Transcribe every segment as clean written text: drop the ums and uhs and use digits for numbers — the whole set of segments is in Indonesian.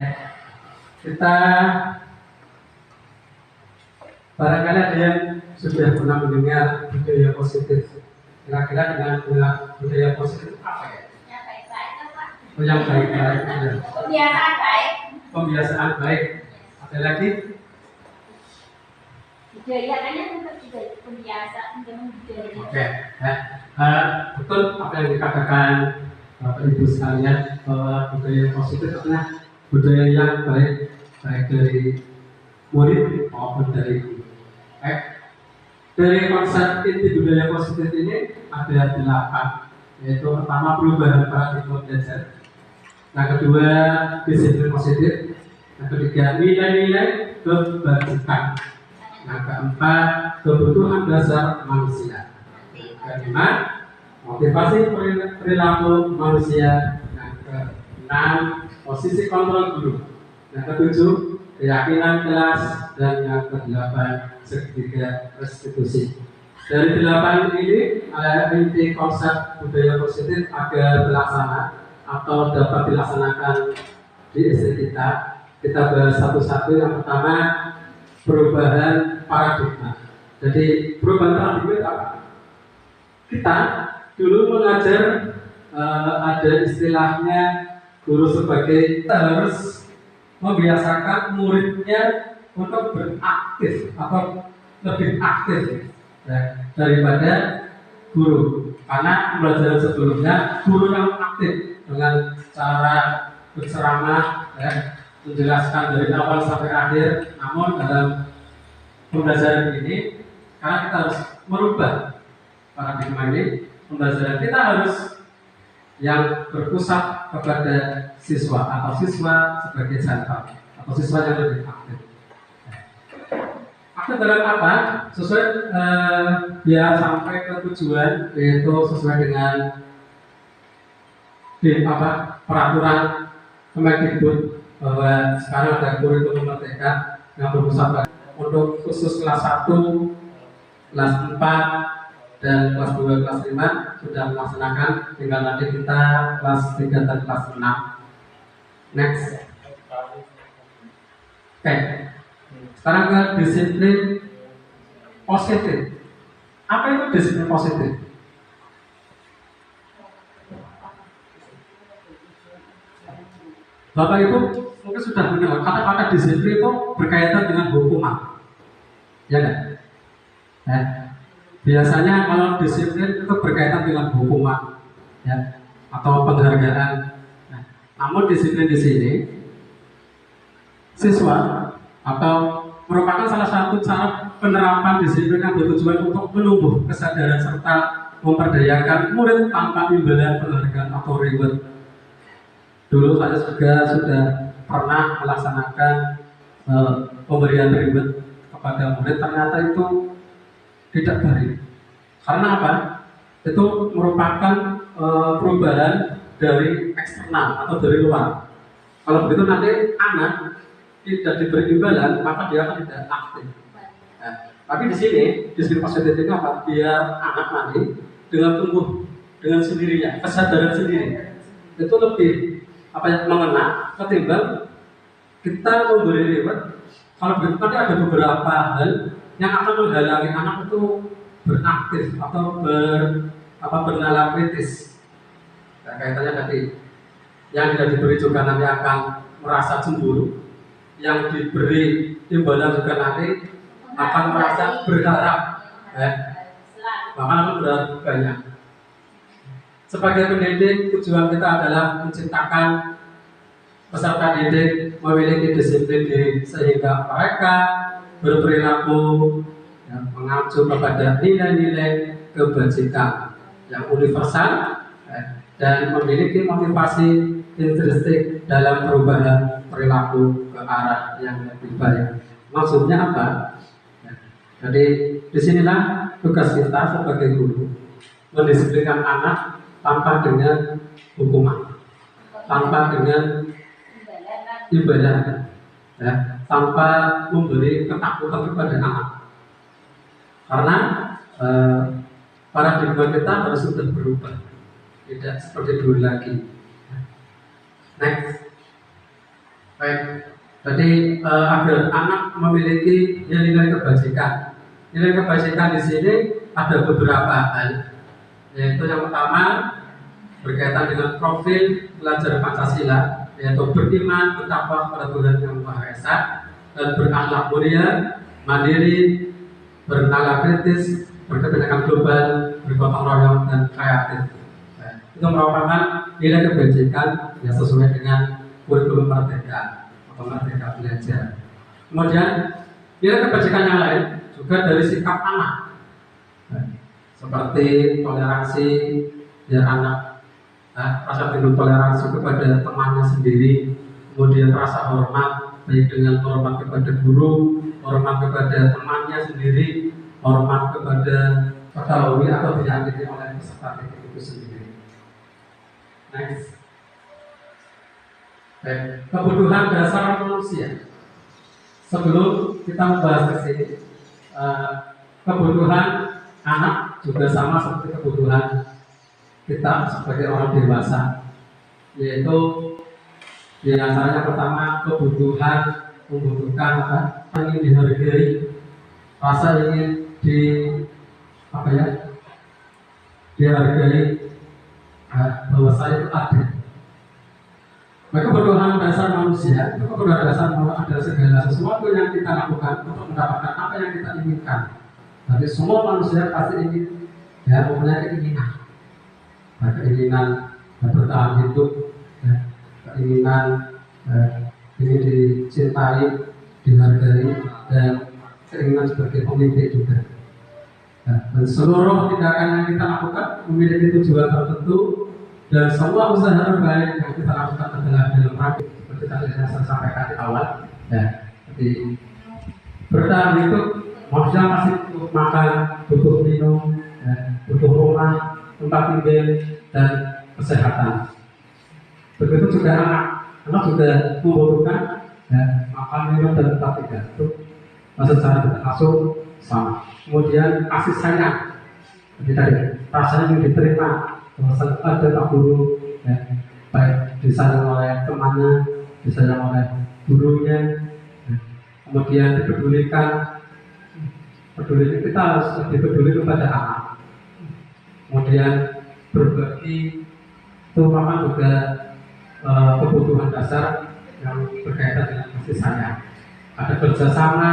Kita barangkali ada yang sudah pernah mendengar budaya positif. Kira-kira dengan budaya positif apa ya? Yang baik-baik kan Pak? Oh, yang baik-baik. Ya. Kebiasaan baik. Pembiasaan baik. Ada lagi? Budaya kayaknya untuk juga pembiasaan dengan budaya. Oke. Betul apa yang dikatakan Bapak Ibu sekalian bahwa budaya positif adalah budaya yang baik dari murid maupun dari guru. Dari konsep inti budaya positif ini ada 8, yaitu pertama perubahan paradigma belajar, yang kedua disiplin positif, yang ketiga nilai-nilai kebajikan, yang keempat kebutuhan dasar manusia, yang kelima motivasi perilaku manusia, yang keenam posisi kontrol guru, yang ketujuh keyakinan kelas, dan yang kedelapan segitiga restitusi. Dari 8 ini inti konsep budaya positif agar terlaksana atau dapat dilaksanakan di SD kita. Kita bahas satu-satu. Yang pertama perubahan paradigma. Jadi perubahan paradigma itu apa? Kita dulu mengajar ada istilahnya guru sebagai kita harus membiasakan muridnya untuk beraktif atau lebih aktif daripada guru, karena pembelajaran sebelumnya guru yang aktif dengan cara berceramah menjelaskan dari awal sampai akhir. Namun dalam pembelajaran ini, karena kita harus merubah paradigma ini, pembelajaran kita harus yang berpusat kepada siswa atau siswa sebagai jantan atau siswa yang lebih aktif. Aktif dalam apa? Sesuai biar sampai ke tujuan, yaitu sesuai dengan peraturan Kemendikbud bahwa sekarang ada kurikulum merdeka yang berpusat untuk khusus kelas 1, kelas 4 dan kelas 2, kelas 5 sudah melaksanakan, tinggal nanti kita kelas 3 dan kelas 6. Next. Oke. Sekarang ke disiplin positif. Apa itu disiplin positif? Bapak Ibu mungkin sudah mendengar kata-kata disiplin itu berkaitan dengan hukuman. Ya kan? Biasanya kalau disiplin itu berkaitan dengan hukuman, ya, atau penghargaan. Nah, namun disiplin di sini siswa atau merupakan salah satu cara penerapan disiplin yang bertujuan untuk menumbuh kesadaran serta memperdayakan murid tanpa imbalan penghargaan atau reward. Dulu saya juga sudah pernah melaksanakan pemberian reward kepada murid, ternyata itu tidak baik. Karena apa? Itu merupakan perubahan dari eksternal atau dari luar. Kalau begitu nanti anak tidak diberi imbalan, maka dia akan tidak aktif. Nah, tapi di sini disiplin positif itu apa? Biar anak nanti dengan tumbuh dengan sendirinya, kesadaran sendiri. Itu lebih mengena ketimbang kita memberi reward. Kalau begitu nanti ada beberapa hal yang akan menghalangi anak itu beraktif atau bernalar kritis. Nah, kaitannya tadi yang tidak diberi juga nanti akan merasa cemburu, yang diberi imbalan juga nanti akan merasa berharap, bahkan akan berharap banyak. Sebagai pendidik, tujuan kita adalah menciptakan peserta didik memiliki disiplin diri sehingga mereka berperilaku mengacu kepada nilai-nilai kebajikan yang universal dan memiliki motivasi intrinsik dalam perubahan perilaku ke arah yang lebih baik. Maksudnya apa? Jadi disinilah tugas kita sebagai guru, mendisiplinkan anak tanpa dengan hukuman, tanpa dengan imbalan, tanpa memberi ketakutan kepada anak. Karena paradigma kita harus sudah berubah, tidak seperti dulu lagi. Next. Baik, jadi agar anak memiliki nilai kebajikan. Nilai kebajikan di sini ada beberapa hal, yaitu yang pertama berkaitan dengan profil pelajar Pancasila, yaitu beriman, bertakwa kepada Tuhan Yang Maha Esa, dan berakhlak mulia, mandiri, bernalar kritis, berkebinekaan global, bergotong royong, dan kreatif. Nah, itu merupakan nilai kebajikan yang sesuai dengan kurikulum merdeka atau merdeka belajar. Kemudian nilai kebajikan yang lain juga dari sikap anak, nah, seperti toleransi, biar anak rasa penuh toleransi kepada temannya sendiri, kemudian rasa hormat baik dengan hormat kepada guru, hormat kepada temannya sendiri, hormat kepada pegawai atau diyakini oleh peserta didik itu sendiri. Next. Kebutuhan dasar manusia. Sebelum kita membahas ke sini, kebutuhan anak juga sama seperti kebutuhan kita sebagai orang dewasa, yaitu diantaranya pertama kebutuhan membutuhkan ingin dihargai, rasa ingin dihargai, bahwa saya itu ada. Maka kebutuhan dasar manusia itu kebutuhan dasar ada segala sesuatu yang kita lakukan untuk mendapatkan apa yang kita inginkan. Jadi semua manusia pasti ingin mempunyai keinginan. Keinginan bertahan hidup, keinginan ini dicintai, dihargai, dan keinginan sebagai pemimpin juga. Dan seluruh tindakan yang kita lakukan memiliki tujuan tertentu, dan semua usaha terbaik yang kita lakukan adalah dalam rangka seperti tadi saya sampaikan di awal. Jadi bertahan hidup maksudnya masih butuh makan, butuh minum, butuh rumah, tempat tinggal, dan kesehatan. Begitu juga anak juga membutuhkan makan, minum, dan tempat tinggal. Itu secara tidak langsung sama. Kemudian kasih sayang, jadi tadi rasanya yang diterima, ada tak guru, baik disayang oleh temannya, disayang oleh gurunya, kemudian dipedulikan. Kita harus lebih peduli kepada anak. Kemudian berbagi itu memang juga kebutuhan dasar yang berkaitan dengan kasih sayang. Ada kerjasama.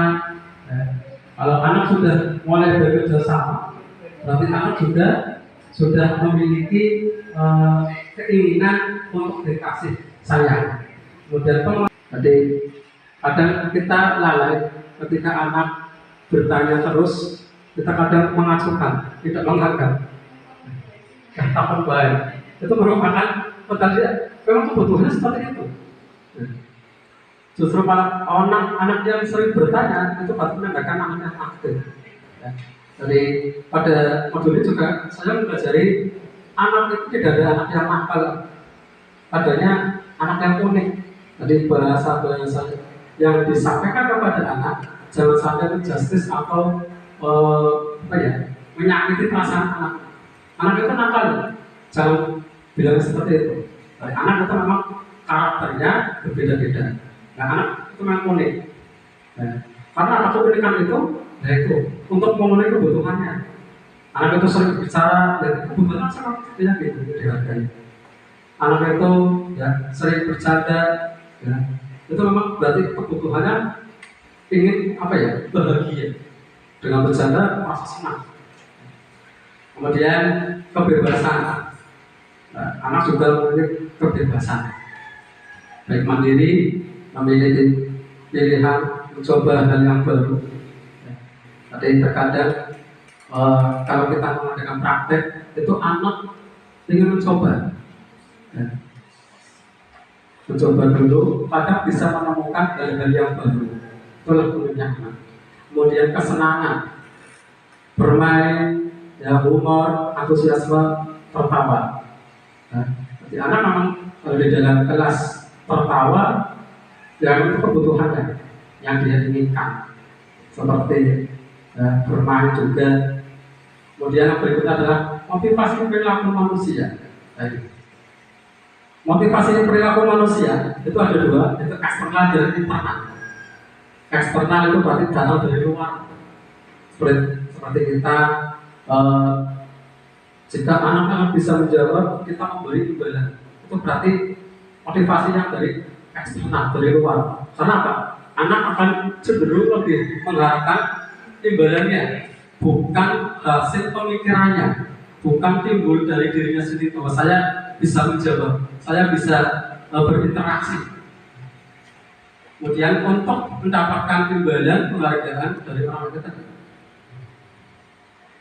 Kalau anak sudah mulai bekerja sama, berarti anak juga sudah memiliki keinginan untuk dikasih sayang. Kemudian jadi kadang kita lalai ketika anak bertanya terus, kita kadang mengacuhkan, tidak menghargai. Kata pembaik itu merupakan petanda memang kebutuhannya seperti itu. Justru malah anak yang sering bertanya itu pasti menandakan anaknya aktif. Jadi pada modul ini juga saya mempelajari anak itu tidak ada anak yang nakal, adanya anak yang unik. Jadi bahasa yang disampaikan kepada anak jangan sampai injustice atau menyakiti perasaan anak. Anak itu nakal, jangan bilang seperti itu. Anak itu memang karakternya berbeda-beda. Nah, anak itu memang unik. Karena anak keunikan itu, yaitu untuk memenuhi kebutuhannya. Anak itu sering bicara dan kebutuhan sangat gitu dihargai. Anak itu sering bercanda, itu memang berarti kebutuhannya ingin bahagia. Dengan bercanda merasa senang. Kemudian kebebasan. Anak juga memiliki kebebasan, baik mandiri, memiliki pilihan, mencoba hal yang baru. Tapi terkadang kalau kita mengadakan praktek, itu anak ingin mencoba, mencoba dulu, kadang bisa menemukan hal-hal yang baru. Itulah keuntungannya. Kemudian kesenangan, bermain, humor, antusiasme, tertawa. Jadi anak memang di dalam kelas tertawa yang itu kebutuhannya yang dia inginkan, seperti bermain juga. Kemudian yang berikutnya adalah motivasi perilaku manusia. Motivasi perilaku manusia itu ada dua, itu eksternal dan internal. Eksternal itu berarti datang dari luar, seperti kita jika anak-anak bisa menjawab, kita memberi imbalan. Itu berarti motivasi yang dari eksternal, dari luar. Karena apa? Anak akan cenderung lebih mengharapkan imbalannya, bukan hasil pemikirannya, bukan timbul dari dirinya sendiri bahwa saya bisa menjawab, saya bisa berinteraksi. Kemudian untuk mendapatkan imbalan penghargaan dari orang kita.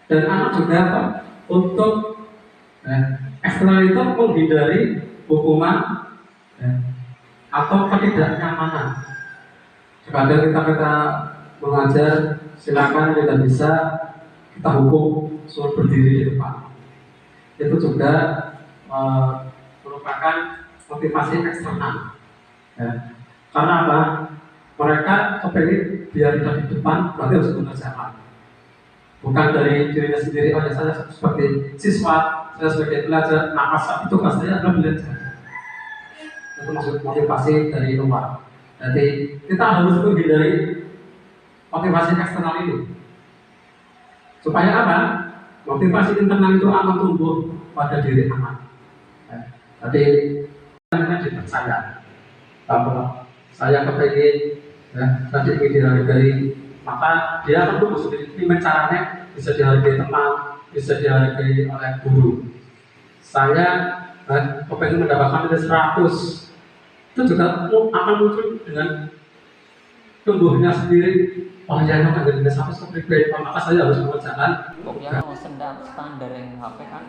Dan anak juga apa? Untuk eksternal itu menghindari hukuman atau ketidaknyamanan. Kadang kita mengajar, silakan tidak bisa kita hukum suruh berdiri di depan. Itu juga merupakan motivasi eksternal. Karena apa? Mereka kepingin biar tidak di depan, berarti harus mengerjakan. Bukan dari dirinya sendiri, oh ya saya sebagai siswa, saya sebagai pelajar, nafas itu kan saya adalah belajar. Itu maksud motivasi dari luar. Jadi kita harus menghindari motivasi eksternal itu. Supaya apa? Motivasi internal itu akan tumbuh pada diri anak. Jadi kita dipercaya bahwa saya kepingin tadi ingin dihargai, maka dia akan tumbuh sendiri. Ini caranya bisa dihargai teman, bisa dihargai oleh guru. Saya kepingin mendapatkan nilai 100, itu juga akan muncul dengan tumbuhnya sendiri. Oh ya, itu kan nilai 100 kepingin, maka saya harus mengerjakan. Pokoknya mau standar yang HP kan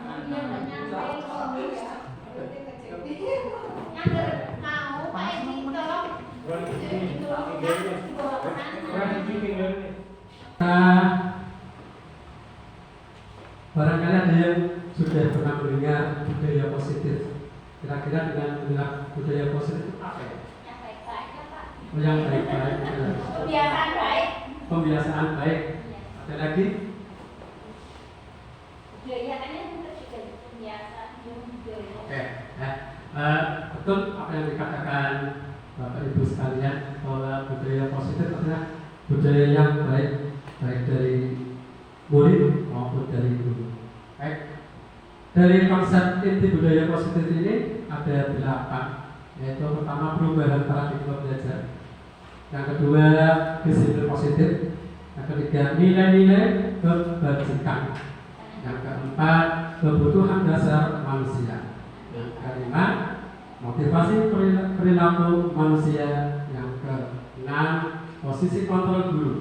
barangkali ada yang sudah pernah mendengar budaya positif. Kira-kira dengan mendengar budaya positif itu apa ya? Yang baik-baik, Pak. Oh, yang baik-baik. Kebiasaan baik. Pembiasaan baik. Ada lagi? Budaya kan yang juga kebiasaan budaya. Oke. Betul apa yang dikatakan Bapak Ibu sekalian, bahwa budaya positif adalah budaya yang baik, baik dari murid maupun dari guru. Baik. Dari konsep inti budaya positif ini ada 8, yaitu pertama perubahan paradigma belajar, yang kedua disiplin positif, yang ketiga nilai-nilai kebajikan, yang keempat kebutuhan dasar manusia, yang kelima motivasi perilaku manusia, yang keenam posisi kontrol guru,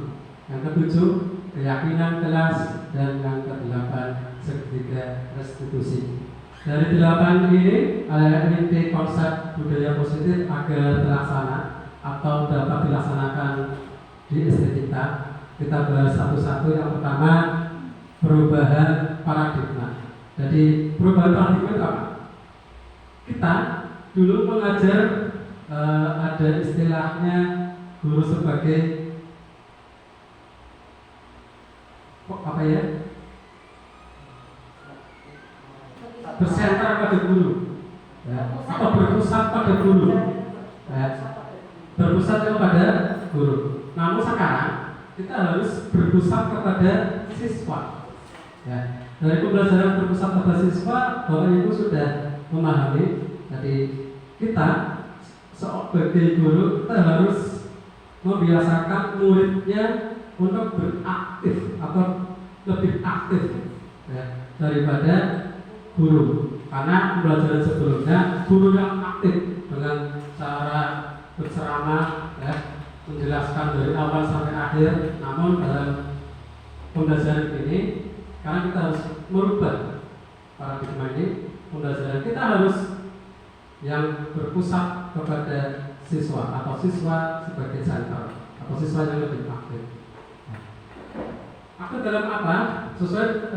yang ketujuh keyakinan kelas, dan yang kedelapan segitiga restitusi. Dari 8 ini inti konsep budaya positif agar terlaksana atau dapat dilaksanakan di SD kita. Kita bahas satu-satu. Yang pertama perubahan paradigma. Jadi perubahan paradigma itu apa? Kita dulu mengajar ada istilahnya guru sebagai apa ya? Bersentral pada guru, atau berpusat pada guru, berpusat kepada guru. Namun sekarang kita harus berpusat kepada siswa. Dari pembelajaran berpusat pada siswa, Bapak Ibu sudah memahami. Jadi kita sebagai guru kita harus membiasakan muridnya untuk beraktif atau lebih aktif daripada guru. Karena pembelajaran sebelumnya guru yang aktif dengan cara berceramah, menjelaskan dari awal sampai akhir. Namun dalam pembelajaran ini, karena kita harus merubah paradigma ini, pembelajaran kita harus yang berpusat kepada siswa atau siswa sebagai center atau siswa yang lebih aktif. Aktif dalam apa? Sesuai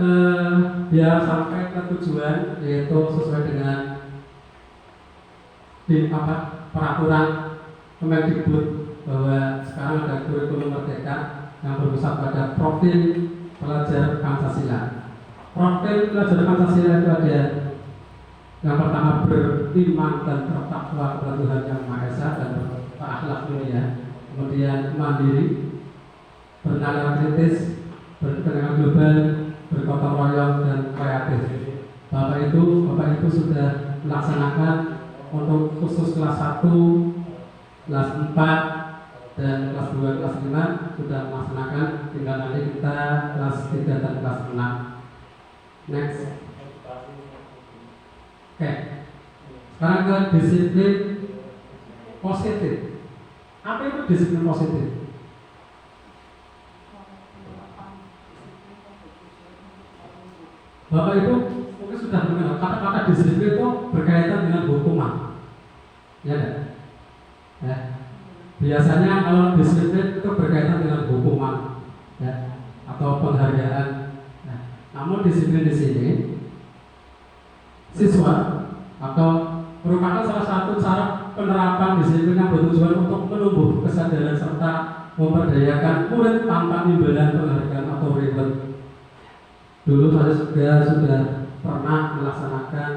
biar sampai ke tujuan, yaitu sesuai dengan peraturan Kemendikbud bahwa sekarang ada kurikulum merdeka yang berpusat pada profil pelajar Pancasila. Profil pelajar Pancasila itu ada Yang pertama beriman dan bertakwa kepada Tuhan Yang Maha Esa dan berakhlak mulia. Kemudian mandiri, bernalar kritis, berkepentingan global, bergotong royong dan kreatif. Bapak Ibu sudah melaksanakan untuk khusus kelas 1, kelas 4, dan kelas 2, kelas 5 sudah melaksanakan. Tinggal nanti kita kelas 3 dan kelas 6. Next. Oke. Sekarang ke disiplin positif. Apa itu disiplin positif? Bapak Ibu mungkin sudah mengenal kata-kata disiplin itu berkaitan dengan hukuman, ya kan? Ya. Biasanya kalau disiplin itu berkaitan dengan hukuman, ya, atau penghargaan. Nah, namun disiplin di sini siswa atau merupakan salah satu cara penerapan disiplin yang bertujuan untuk menumbuh kesadaran serta memperdayakan murid tanpa imbalan penghargaan atau reward. Dulu saya sudah pernah melaksanakan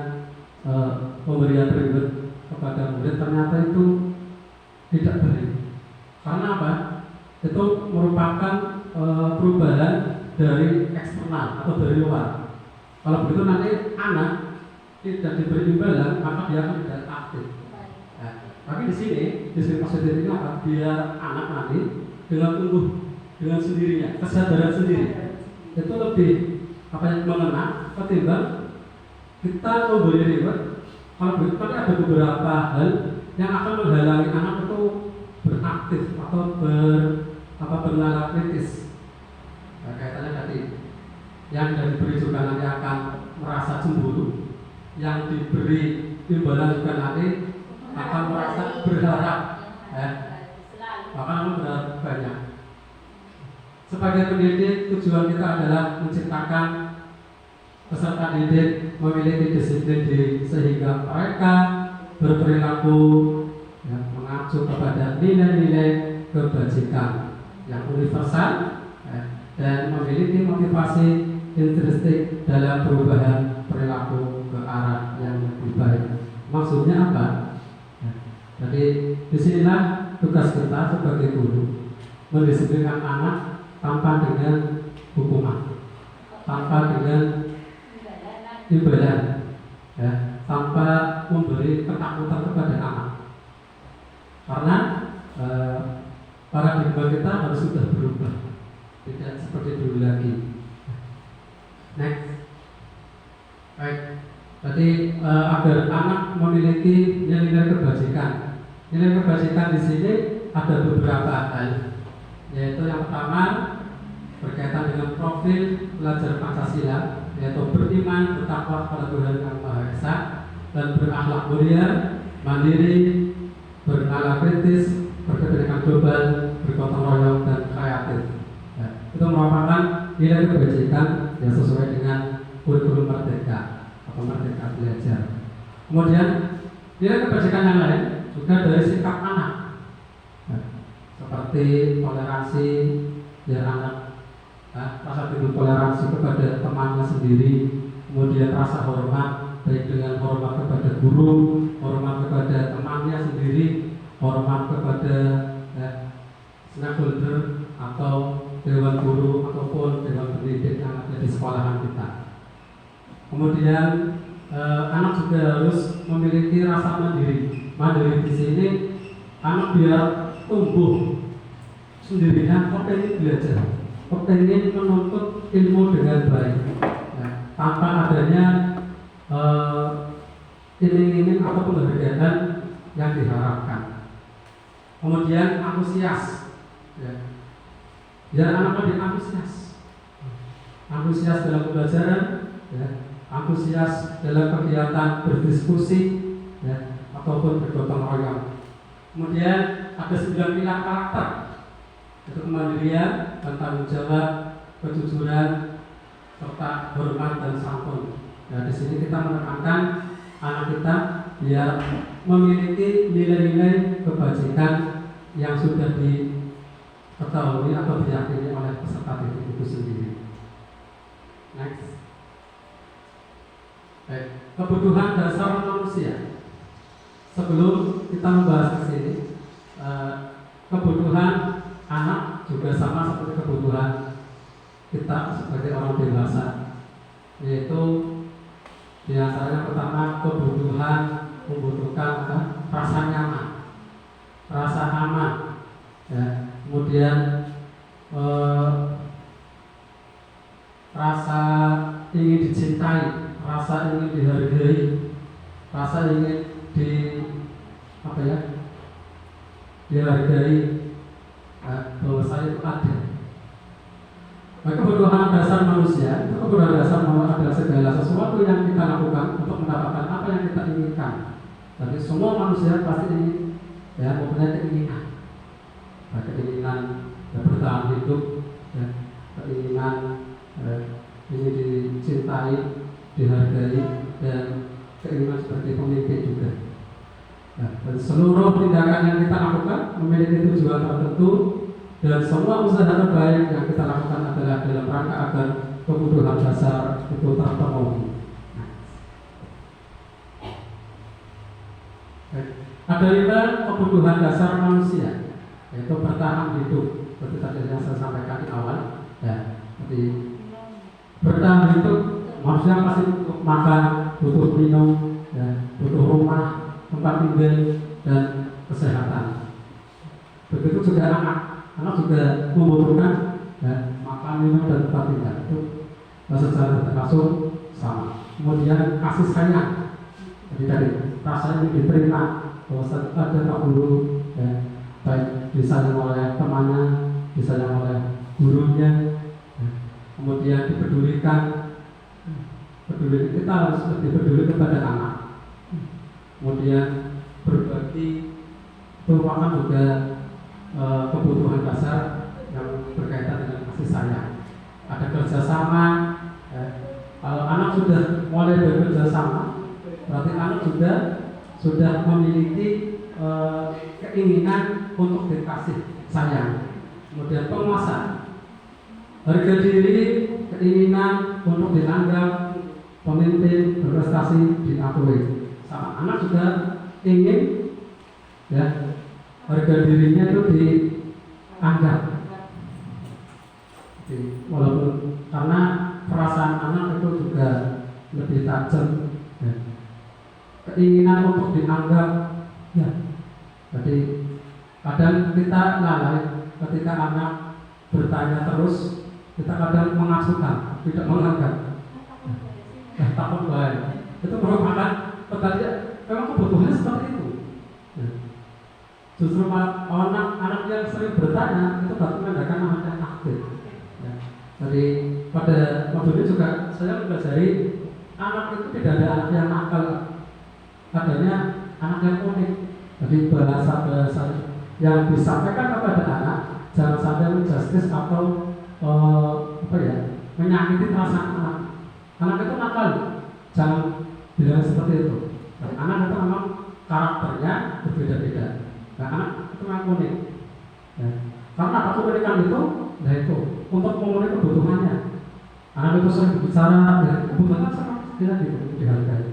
pemberian reward kepada murid, ternyata itu tidak beri. Karena apa? Itu merupakan perubahan dari eksternal atau dari luar. Kalau begitu nanti anak tidak diberi imbalan, maka dia akan tidak aktif. Nah, tapi di sini positif ini apa? Biar anak nanti dengan tumbuh dengan sendirinya, kesadaran sendiri, itu lebih mengena ketimbang kita memberi reward. Kalau begitu nanti ada beberapa hal yang akan menghalangi anak itu beraktif atau bernalar kritis. Nah, kaitannya tadi yang tidak diberi juga nanti akan merasa cemburu, yang diberi imbalan juga nanti akan merasa berharap, bahkan berharap banyak. Sebagai pendidik, tujuan kita adalah menciptakan peserta didik memiliki disiplin diri sehingga mereka berperilaku yang mengacu kepada nilai-nilai kebajikan yang universal, dan memiliki motivasi intrinsik dalam perubahan perilaku ke arah yang lebih baik. Maksudnya apa? Jadi disinilah tugas kita sebagai guru, mendisiplinkan anak tanpa dengan hukuman, tanpa dengan imbalan, tanpa memberi ketakutan kepada anak. Karena paradigma kita harus sudah berubah, tidak seperti dulu lagi. Next. Baik. Jadi agar anak memiliki nilai kebajikan. Nilai kebajikan di sini ada beberapa hal, yaitu yang pertama berkaitan dengan profil pelajar Pancasila, yaitu beriman, bertakwa kepada Tuhan Yang Maha Esa, dan berakhlak mulia, mandiri, bernalar kritis, berkepentingan global, bergotong royong, dan kreatif. Itu merupakan nilai kebajikan yang sesuai dengan kurikulum merdeka atau merdeka belajar. Kemudian nilai kebajikan yang lain juga dari sikap anak, seperti toleransi, biar anak rasa timbul toleransi kepada temannya sendiri, kemudian rasa hormat, baik dengan hormat kepada guru, hormat kepada temannya sendiri, hormat kepada stakeholder atau dewan guru ataupun dewan pendidik yang ada di sekolahan kita. Kemudian anak juga harus memiliki rasa mandiri. Mandiri di sini anak biar tumbuh sendirinya, pengen belajar, pengen menuntut ilmu dengan baik, tanpa adanya iming-iming atau penghargaan yang diharapkan. Kemudian antusias, biar anak lebih antusias dalam pembelajaran, antusias dalam kegiatan berdiskusi, ataupun bergotong royong. Kemudian ada 9 pilar karakter, yaitu kemandirian, tanggung jawab, kejujuran, serta hormat dan santun. Nah, di sini kita menekankan anak kita biar memiliki nilai-nilai kebajikan yang sudah diketahui atau diyakini oleh peserta didik itu sendiri. Next. Kebutuhan dasar manusia. Sebelum kita membahas ke sini, kebutuhan anak juga sama seperti kebutuhan kita sebagai orang dewasa, yaitu di antaranya pertama kebutuhan membutuhkan rasa nyaman, rasa aman, ya. Kemudian rasa ingin dicintai, rasa ingin dihargai, rasa ingin dihargai, bahwa saya itu ada. Maka kebutuhan dasar manusia itu kebutuhan dasar adalah segala sesuatu yang kita lakukan untuk mendapatkan apa yang kita inginkan. Tapi semua manusia pasti ingin, ya, mempunyai keinginan, keinginan bertahan hidup, ya, keinginan ingin dicintai, dihargai, dan keinginan seperti pemimpin juga. Nah, dan seluruh tindakan yang kita lakukan memiliki tujuan tertentu, dan semua usaha terbaik yang kita lakukan adalah dalam rangka agar kebutuhan dasar itu terpenuhi. Ada 5 kebutuhan dasar manusia, yaitu bertahan hidup, seperti tadi yang saya sampaikan di awal. Ya, jadi bertahan hidup, manusia pasti butuh makan, butuh minum, ya, butuh rumah, tempat tinggal, dan kesehatan. Begitu juga anak juga membutuhkan, ya, makan, minum, dan tempat tinggal. Itu secara termasuk sama. Kemudian kasih sayang, jadi tadi rasanya diterima, bahwa ada tak dulu, ya, baik disayang oleh temannya, disayang oleh gurunya, ya. Kemudian dipedulikan. Kita harus lebih peduli kepada anak. Kemudian berbagi itu merupakan juga kebutuhan dasar yang berkaitan dengan kasih sayang. Ada kerjasama, ya. Kalau anak sudah mulai bekerja sama, berarti anak juga sudah memiliki keinginan untuk dikasih sayang. Kemudian penguasaan, harga diri, keinginan untuk dianggap pemimpin, berprestasi, diakui. Sama anak juga ingin, ya, harga dirinya itu dianggap. Jadi, walaupun karena perasaan anak itu juga lebih tajam, ya. Keinginan untuk dianggap, ya. Jadi kadang kita lalai ketika anak bertanya terus, kita kadang mengasuhkan, tidak menganggap. Takut baik. Itu merupakan memang kebutuhannya seperti itu. Ya. Justru anak yang sering bertanya itu berarti menandakan anak yang aktif. Ya. Jadi pada waktu ini juga saya mempelajari anak itu tidak ada anak yang nakal, adanya anak yang unik. Jadi bahasa-bahasa yang disampaikan kepada anak jangan sampai menjustis atau menyakiti perasaan anak. Anak itu nakal, jangan bilang seperti itu. Jadi, anak itu memang karakternya berbeda-beda. Nah, anak itu memang unik. Ya. Karena apa keunikan itu? Nah itu untuk memenuhi kebutuhannya. Anak itu sering berbicara, ya, kebutuhan sama tidak dihargai.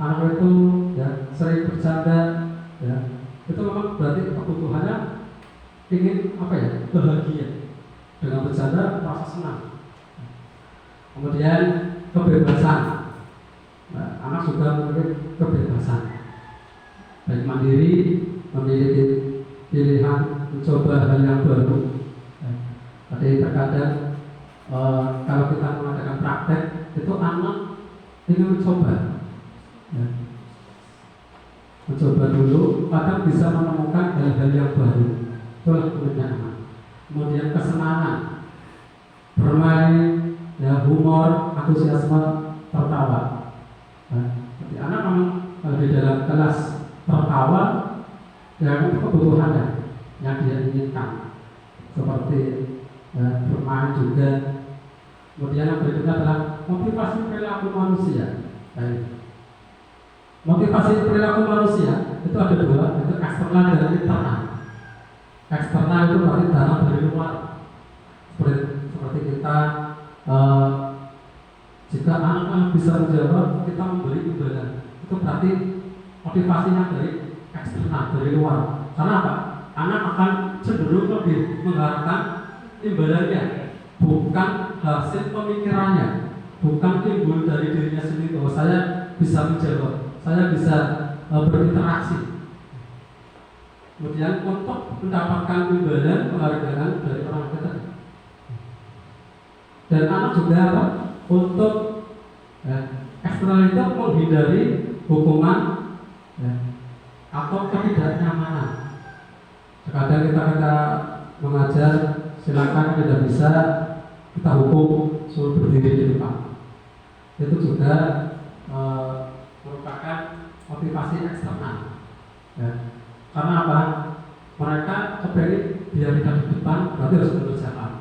Anak itu, ya, sering bercanda, ya, itu memang berarti kebutuhannya ingin bahagia. Dengan bercanda merasa senang. Kemudian kebebasan. Nah, anak juga memiliki kebebasan, baik mandiri, memiliki pilihan, mencoba hal yang baru. Tapi terkadang kalau kita mengadakan praktek, itu anak ingin mencoba, ya. Mencoba dulu, kadang bisa menemukan hal-hal yang baru. Itulah kemudian anak. Kemudian kesenangan, bermain, ya, humor, antusiasme, tertawa. Jadi anak memang di dalam kelas tertawa yang kebutuhannya yang dia inginkan, seperti, ya, bermain juga. Kemudian yang berikutnya adalah motivasi perilaku manusia. Motivasi perilaku manusia itu ada 2, itu eksternal dan internal. Eksternal itu berarti dalam dari luar, seperti kita jika anak bisa menjawab, kita memberi imbalan. Itu berarti motivasinya dari eksternal, dari luar. Karena apa? Anak akan cenderung lebih mengharapkan imbalannya, bukan hasil pemikirannya, bukan timbul dari dirinya sendiri bahwa saya bisa menjawab, saya bisa berinteraksi. Kemudian untuk mendapatkan imbalan penghargaan dari orang tua. Dan anak juga apa? Untuk eksternal itu menghindari hukuman atau ketidaknyamanan. Kadang kita mengajar, silakan tidak bisa kita hukum suruh berdiri di depan. Itu juga merupakan motivasi eksternal. Karena apa? Mereka kepengen biar tidak di depan, berarti harus mengerjakan.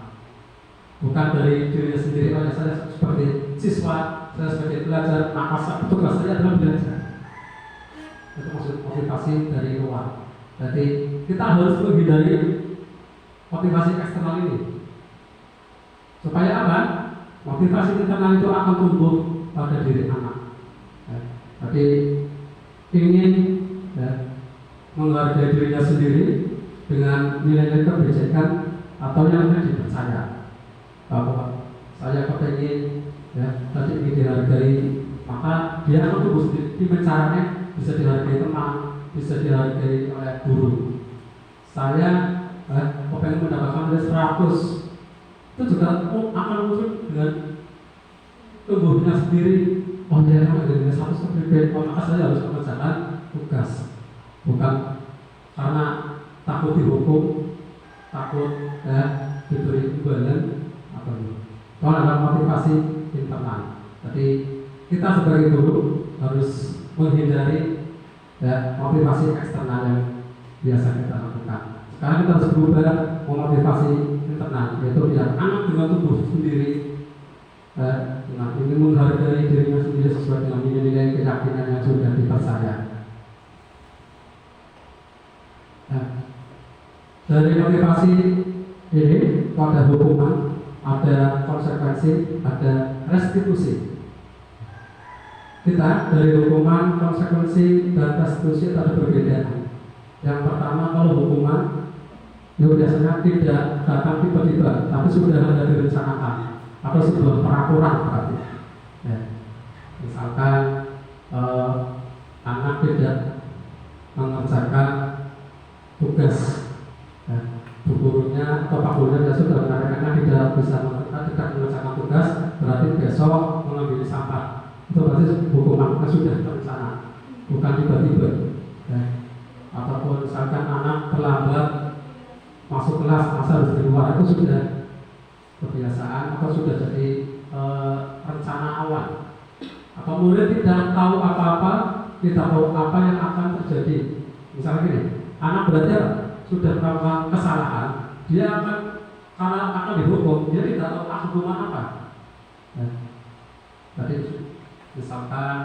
Bukan dari dirinya sendiri. Oh ya, saya sebagai siswa, saya sebagai pelajar, maka tugas saya adalah belajar. Itu maksud motivasi dari luar. Jadi kita harus menghindari motivasi eksternal ini. Supaya apa? Motivasi internal itu akan tumbuh pada diri anak. Jadi ingin menghargai dirinya sendiri dengan nilai-nilai kebijakan atau yang dipercaya. Bahwa saya kepengen tadi ingin dihargai, maka dia akan tumbuh sendiri. Gimana caranya? Bisa dihargai teman, bisa dihargai oleh guru. Saya kepengen mendapatkan nilai 100, itu juga akan muncul dengan tubuhnya sendiri. Oh dia akan nilai 100 kepriben, maka saya harus mengerjakan tugas. Bukan karena takut dihukum, takut diberi imbalan atau itu adalah motivasi internal. Jadi kita sebagai guru harus menghindari motivasi eksternal yang biasa kita lakukan. Sekarang kita harus berubah memotivasi internal, yaitu biar anak dengan tubuh sendiri dengan ingin menghargai dirinya sendiri sesuai dengan nilai-nilai keyakinan yang sudah dipercaya. Dari motivasi ini ada hukuman, ada konsekuensi, ada restitusi. Kita dari hukuman, konsekuensi, dan restitusi ada perbedaan. Yang pertama, kalau hukuman itu biasanya tidak datang tiba-tiba, tapi sudah ada direncanakan atau sebuah peraturan berarti. Misalkan anak tidak mengerjakan tugas, bu gurunya atau pak gurunya sudah menariknya tidak bisa tidak mengerjakan tugas, berarti besok mengambil sampah. Itu berarti hukuman sudah terencana, bukan tiba-tiba. Ataupun misalkan anak terlambat masuk kelas, masa harus di luar, itu sudah kebiasaan atau sudah jadi rencana awal. Atau murid tidak tahu apa-apa, tidak tahu apa yang akan terjadi. Misalnya gini, anak belajar sudah melakukan kesalahan, dia akan karena akan dihukum, dia tidak tahu hukuman apa. Tadi misalkan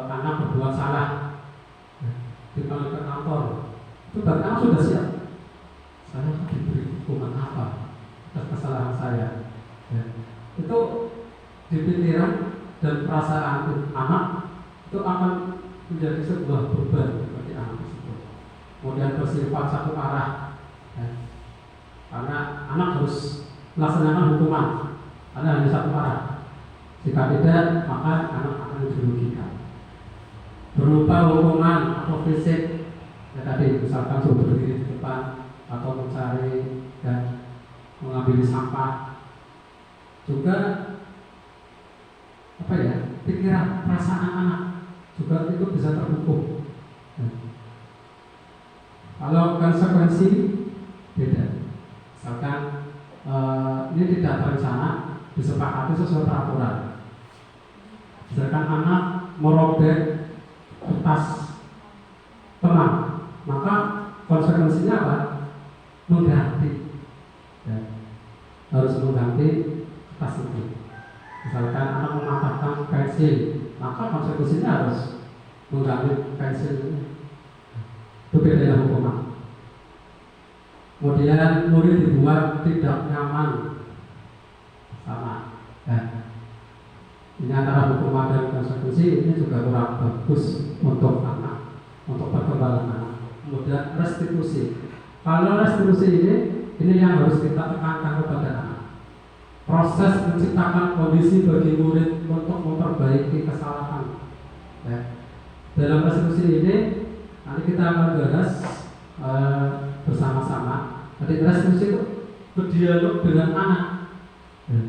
anak berbuat salah, dipanggil ke kantor, itu berarti anak sudah siap. Saya akan diberi hukuman apa atas kesalahan saya. Itu di pikiran dan perasaan anak itu akan menjadi sebuah beban bagi anak tersebut. Kemudian bersifat satu arah, karena anak harus melaksanakan hukuman karena hanya satu arah. Jika tidak, maka anak akan dirugikan. Berupa hukuman atau fisik, tadi misalkan suruh berdiri di depan atau mencari dan mengambil sampah. Juga pikiran, perasaan anak juga itu bisa terhukum. Kalau konsekuensi beda. Misalkan ini tidak terencana, disepakati sesuai peraturan. Misalkan anak merobek kertas teman, maka konsekuensinya apa? Mengganti. Harus mengganti kertas itu. Misalkan anak mematahkan pensil, maka konsekuensinya harus mengganti pensil itu. Itu bedanya hukuman. Kemudian murid dibuat tidak nyaman sama. Ini antara hukuman dan konsekuensi ini juga kurang bagus untuk anak, untuk perkembangan anak. Kemudian restitusi. Kalau restitusi ini yang harus kita tekankan kepada anak. Proses menciptakan kondisi bagi murid untuk memperbaiki kesalahan. Ya. Dalam restitusi ini nanti kita akan bahas bersama-sama. Jadi restitusi itu berdialog dengan anak. Ya.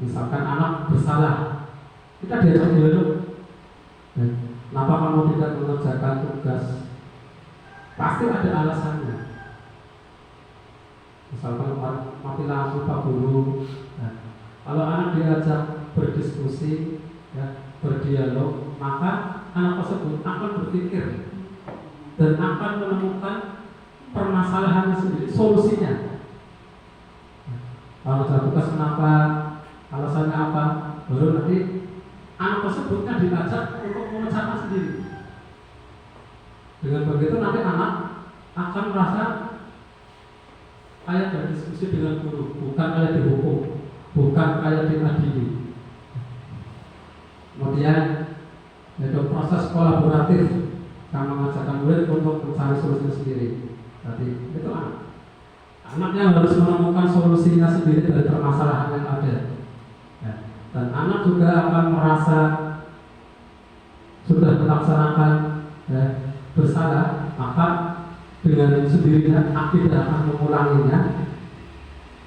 Misalkan anak bersalah, kita diajak dialog. Ya. Kenapa kamu tidak mengerjakan tugas? Pasti ada alasannya. Misalkan mati lampu Pak Guru. Nah, kalau anak diajak berdiskusi, ya, berdialog, maka anak tersebut akan berpikir dan akan menemukan permasalahannya sendiri, solusinya. Kalau ada tugas kenapa, alasannya apa, baru nanti anak tersebutnya diajak untuk memecahkan sendiri. Dengan begitu nanti anak akan merasa kayak berdiskusi dengan guru, bukan kayak dihukum, bukan kayak diadili. Kemudian ada proses kolaboratif yang mengajarkan murid untuk mencari solusi sendiri. Jadi itu anaknya harus menemukan solusinya sendiri dari permasalahan yang ada. Ya. Dan anak juga akan merasa sudah melaksanakan bersalah, maka dengan sendirinya tidak akan mengulanginya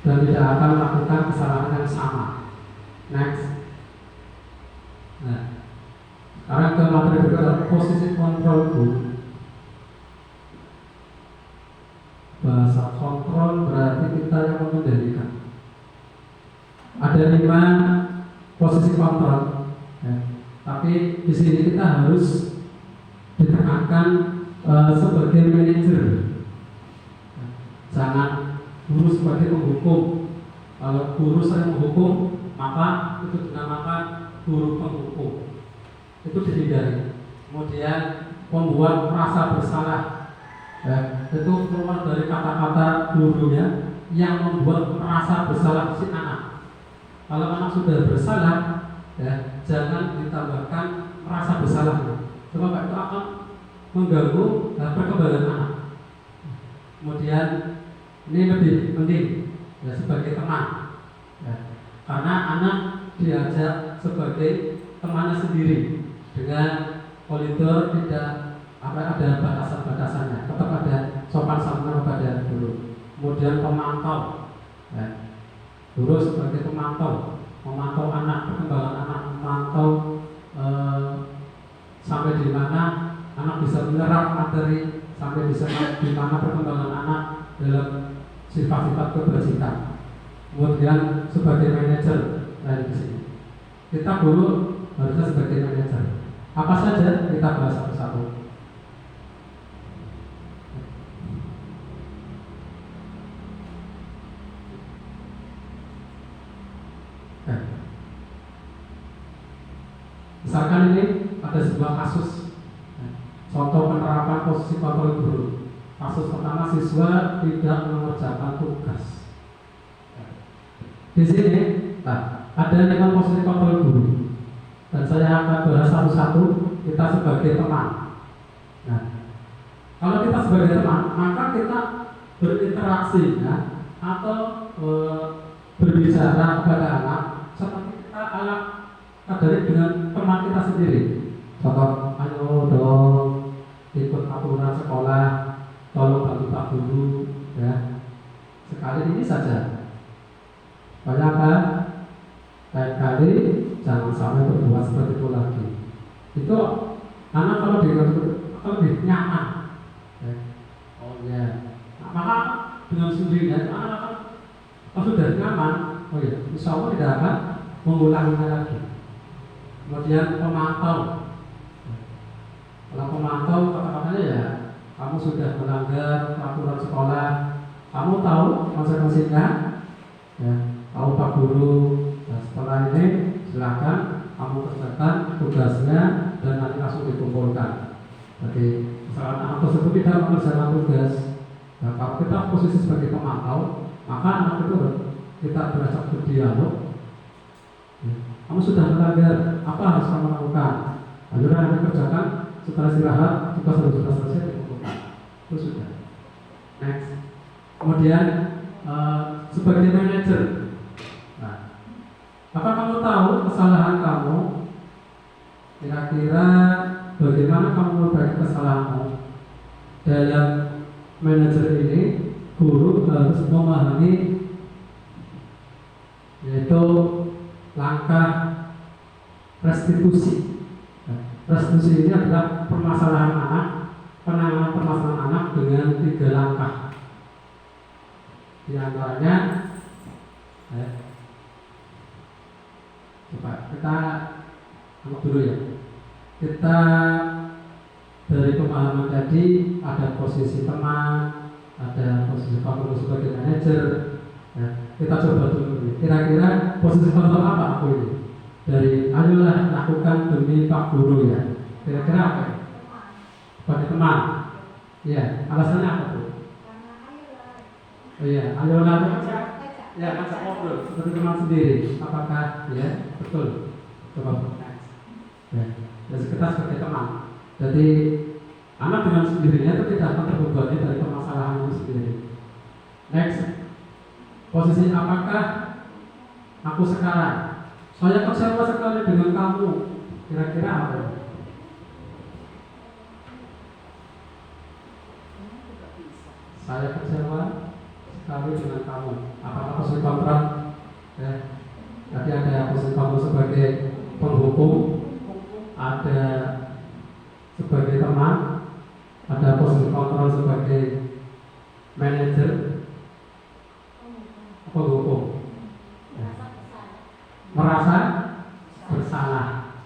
dan tidak akan melakukan kesalahan yang sama. Next. Nah, sekarang ke materi berikutnya, posisi kontrol guru. Bahasa kontrol berarti kita yang mengendalikan. Ada 5 posisi kontrol, ya. Tapi di sini kita harus ditekankan sebagai manajer. Jangan guru sebagai penghukum. Kalau guru sering menghukum, maka itu dinamakan guru penghukum. Itu dihindari. Kemudian membuat merasa bersalah, ya, itu keluar dari kata-kata gurunya yang membuat merasa bersalah si anak. Kalau anak sudah bersalah, ya, jangan ditambahkan merasa bersalahnya. Sebab itu akan mengganggu perkembangan anak. Kemudian ini lebih penting, ya, sebagai teman, ya, karena anak diajak sebagai temannya sendiri dengan koridor, tidak ada batasan-batasannya, tetap ada sopan santun kepada guru. Kemudian pemantau, ya, guru sebagai pemantau, memantau anak, perkembangan anak, memantau sampai di mana anak bisa menyerap materi, sampai bisa di mana perkembangan anak dalam sifat-sifat kebersihan. Kemudian sebagai manajer dari sini, kita guru harusnya sebagai manajer. Apa saja kita bahas satu-satu. Misalkan ini ada sebuah kasus, contoh penerapan posisi kontrol guru. Kasus pertama, siswa tidak mengerjakan tugas. Di sini, ada 5 posisi kontrol guru, dan saya akan bahas satu-satu. Kita sebagai teman. Nah, kalau kita sebagai teman, maka kita berinteraksi, ya, atau berbicara kepada anak seperti kita kadari dengan teman kita sendiri. Contoh, ayo dong ikut aturan sekolah, tolong bantu Pak Guru, ya. Sekali ini saja. Banyak kan? Lain kali jangan sampai berbuat seperti itu lagi. Itu anak kalau lebih nyaman, ya. Oh ya, nah, maka dengan sendirinya anak kalau sudah nyaman, oh ya, insya Allah tidak akan mengulanginya lagi. Kemudian pemantau. Kalau pemantau, kata-katanya ya, kamu sudah melanggar peraturan sekolah, kamu tahu konsekuensinya, ya, tahu Pak Guru. Nah, setelah ini silakan kamu kerjakan tugasnya dan nanti langsung dikumpulkan. Jadi misalkan anak tersebut tidak mengerjakan tugas, nah, kalau kita posisi sebagai pemantau, maka anak itu kita berajak berdialog, ya, kamu sudah melanggar, apa harus kamu lakukan? Ayo Anda kerjakan, setelah istirahat, tugas harus sudah selesai, dikumpulkan. Itu sudah. Next. Kemudian sebagai manajer, nah, apa kamu tahu kesalahan kamu? Kira-kira bagaimana kamu memperbaiki kesalahanmu? Dalam manajer ini, guru harus memahami yaitu langkah restitusi. Restitusi ini adalah permasalahan anak, penanganan permasalahan anak dengan 3 langkah. Di antaranya, coba kita anggap dulu ya. Kita dari pemahaman tadi ada posisi teman, ada posisi kamu sebagai manajer. Ya, kita coba dulu. Kira-kira posisi kontrol apa aku ini? Dari ayolah lakukan demi Pak Guru ya. Kira-kira apa? Ya? Sebagai teman. Ya, alasannya apa tuh? Oh iya, ayolah ya ngajak ngobrol seperti teman sendiri. Apakah ya betul? Coba. Ya, kita sebagai teman. Jadi anak dengan sendirinya itu tidak akan terbebani dari permasalahan itu sendiri. Next. Posisi apakah aku sekarang? Saya kecewa sekali dengan kamu. Kira-kira apa? Saya kecewa sekali dengan kamu. Apakah posisi kontrak? Tadi ada posisi kamu sebagai penghukum, ada sebagai teman, ada posisi kontrol sebagai manajer, penghukum. Merasa bersalah,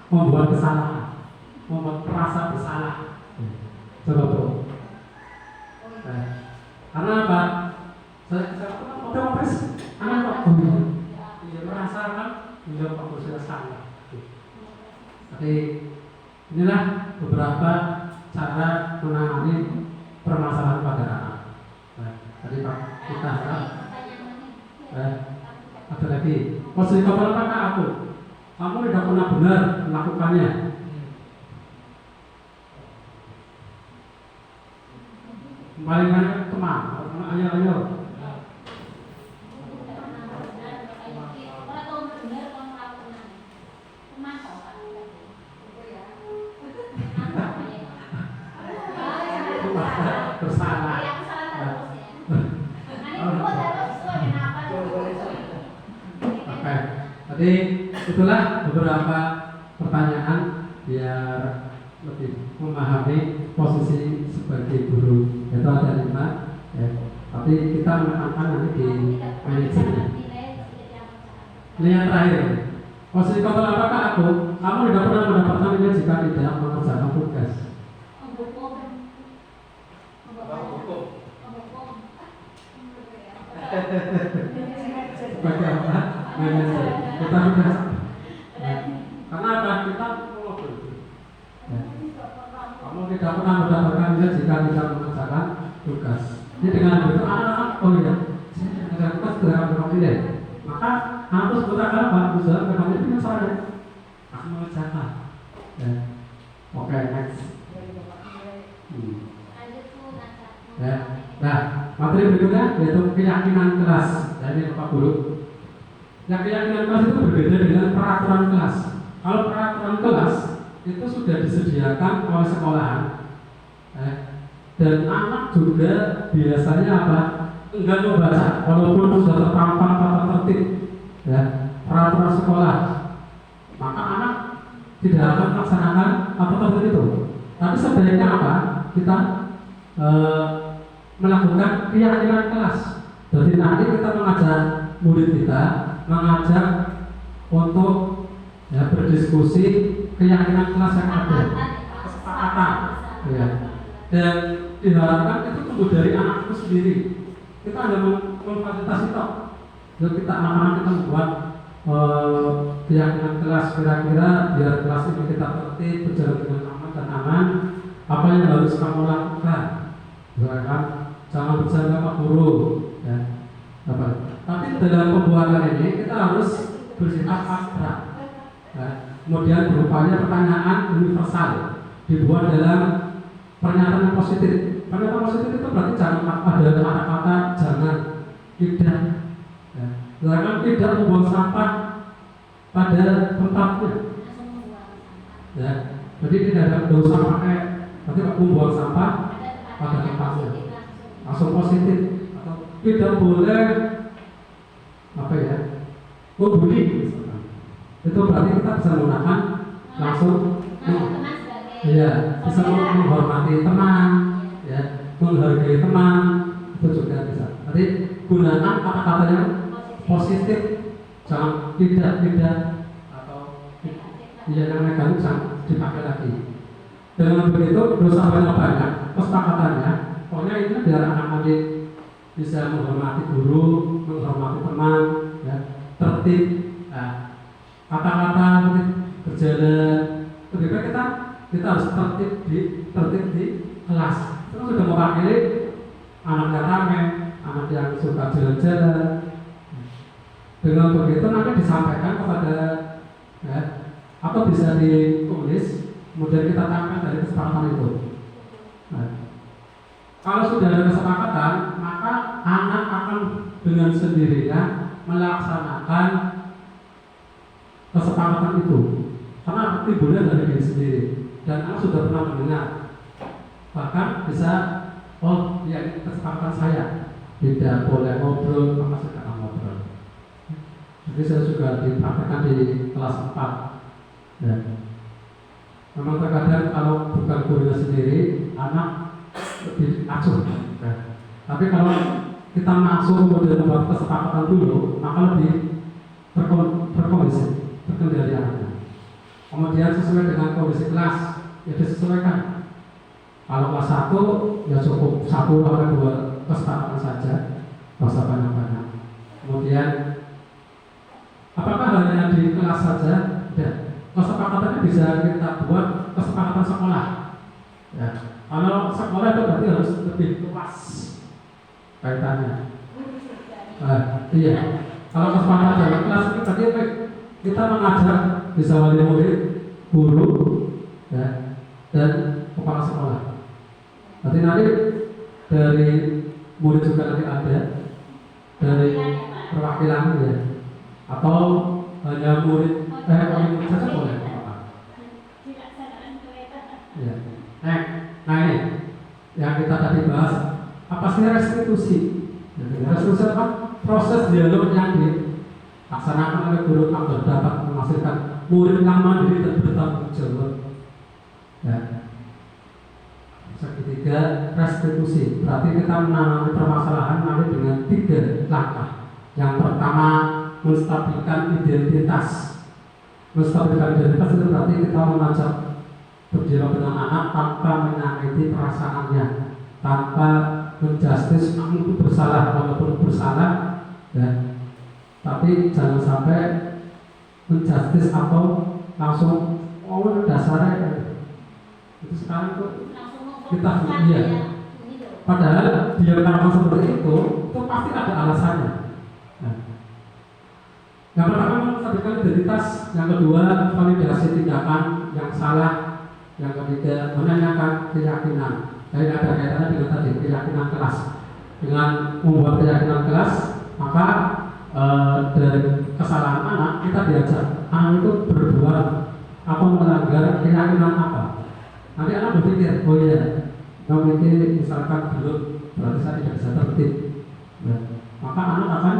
membuat kesalahan, membuat merasa bersalah. Coba bro. Karena apa? Saya otomatis anak kok merasa kan beliau kok sudah salah. Jadi inilah beberapa cara menangani permasalahan pada anak. Tadi Pak kita harap ada lagi. Posisi kepala apakah aku? Kamu tidak pernah benar melakukannya. Paling banyak teman, ayo. Bersalah. Oke, tadi itulah beberapa pertanyaan biar lebih memahami posisi sebagai guru. Itu ada 5, ya. Tapi kita menekankan nanti di manajernya. Ini yang terakhir. Posisi kontrol apakah aku? Kamu tidak pernah mendapatkan nilai jika tidak mengerjakan tugas. Sebagai apa? Manajer. Kita sudah. Karena apa? Kita ngobrol. Kamu tidak pernah mendapatkan nilai jika tidak mengerjakan tugas. Jadi dengan begitu anak-anak, oh iya, saya tugas tidak akan berapa nilai. Maka anak itu sebentar apa? Usaha berapa nilai saya akan mengerjakan. Oke, next. Ya. Nah, materi berikutnya yaitu keyakinan kelas. Ini Bapak Guru. Yang keyakinan kelas itu berbeda dengan peraturan kelas. Kalau peraturan kelas itu sudah disediakan oleh sekolahan, dan anak juga biasanya apa? Enggak membaca, walaupun sudah terpampang tata tertib, ya, peraturan sekolah, maka anak tidak akan melaksanakan tata tertib itu. Tapi sebaiknya apa? Kita melakukan keyakinan kelas. Jadi nanti kita mengajak murid kita, mengajak untuk ya, berdiskusi keyakinan kelas yang ada, kesepakatan, ya. Dan diharapkan itu tumbuh dari anak itu sendiri. Kita hanya memfasilitasi toh. Jadi kita anak-anak kita membuat keyakinan kelas, kira-kira biar kelas ini kita tertib, berjalan dengan aman dan aman. Apa yang harus kamu lakukan? Misalkan jangan bercanda Pak Guru, ya. Apa? Tapi dalam pembuatan ini kita harus bersifat abstrak. Ya. Kemudian berupaya pertanyaan universal dibuat dalam pernyataan yang positif. Pernyataan positif itu berarti jangan ada kata-kata jangan, tidak. Ya. Jangan tidak membuang sampah pada tempatnya. Ya. Jadi tidak ada dosa pakai nanti membuang sampah pada tempatnya. Langsung positif. Atau tidak boleh apa ya? Membuli. Itu berarti kita bisa menggunakan langsung ya, bisa menghormati teman, ya, menghargai teman, itu juga bisa. Jadi gunakan kata-kata yang positif, jangan tidak atau yang negatif jangan dipakai lagi. Dengan begitu dosa banyak kesepakatannya. Pokoknya ini biar anak adik bisa menghormati guru, menghormati teman, ya, tertib. Nah, kata-kata berjalan, lebih baik kita harus tertib di kelas. Itu sudah mewakili anak yang ramai, anak yang suka jalan-jalan. Dengan begitu nanti disampaikan kepada ya, atau bisa ditulis, kemudian kita tampilkan dari kesepakatan itu. Nah, kalau sudah ada kesepakatan, maka anak akan dengan sendirinya melaksanakan kesepakatan itu, karena timbulnya dari diri sendiri dan anak sudah pernah mendengar, bahkan bisa oh ya ini kesepakatan saya tidak boleh ngobrol maka saya akan ngobrol. Jadi saya juga dipraktekkan di kelas 4 ya. Memang terkadang kalau bukan gurunya sendiri anak lebih acuh ya. Tapi kalau kita langsung kemudian membuat kesepakatan dulu maka lebih berkondisi terkendali anaknya. Kemudian sesuai dengan kondisi kelas, ya disesuaikan. Kalau kelas 1, ya cukup 1 atau 2 kesepakatan saja, tidak usah banyak-banyak. Kemudian, apakah hanya di kelas saja? Ya, kesepakatannya bisa kita buat kesepakatan sekolah. Ya, kalau sekolah itu berarti harus lebih luas kaitannya. Iya. Kalau kesepakatan dalam kelas ini berarti kita mengajar bisa wali murid, guru, ya, dan kepala sekolah. Nanti dari murid juga nanti ada, dari perwakilan ya, atau hanya murid saja boleh. Ya. Nah ini yang kita tadi bahas apa sih restitusi? Restitusi apa? Proses dialog yang dilaksanakan oleh guru agar dapat menghasilkan murid yang mandiri dan bertanggung jawab. Ya. Ketiga, restitusi. Berarti kita menangani permasalahan nanti dengan 3 langkah. Yang pertama, menstabilkan identitas. Menstabilkan identitas itu berarti kita mengajak berdialog dengan anak tanpa menyakiti perasaannya, tanpa menjustis kamu itu bersalah walaupun bersalah, ya. Tapi jangan sampai menjustis atau langsung dasarnya itu sekarang tuh kita iya. Padahal dia melakukan seperti itu pasti ada alasannya. Nah, yang pertama menstabilkan identitas, yang kedua validasi tindakan yang salah, yang ketiga menanyakan keyakinan. Jadi ada kaitannya dengan tadi keyakinan kelas. Dengan membuat keyakinan kelas, maka dari kesalahan anak kita diajak anak itu berbuat atau melanggar keyakinan apa. Nanti anak berpikir, oh iya, kalau ini misalkan belum, berarti saya tidak bisa tertib. Nah, maka anak akan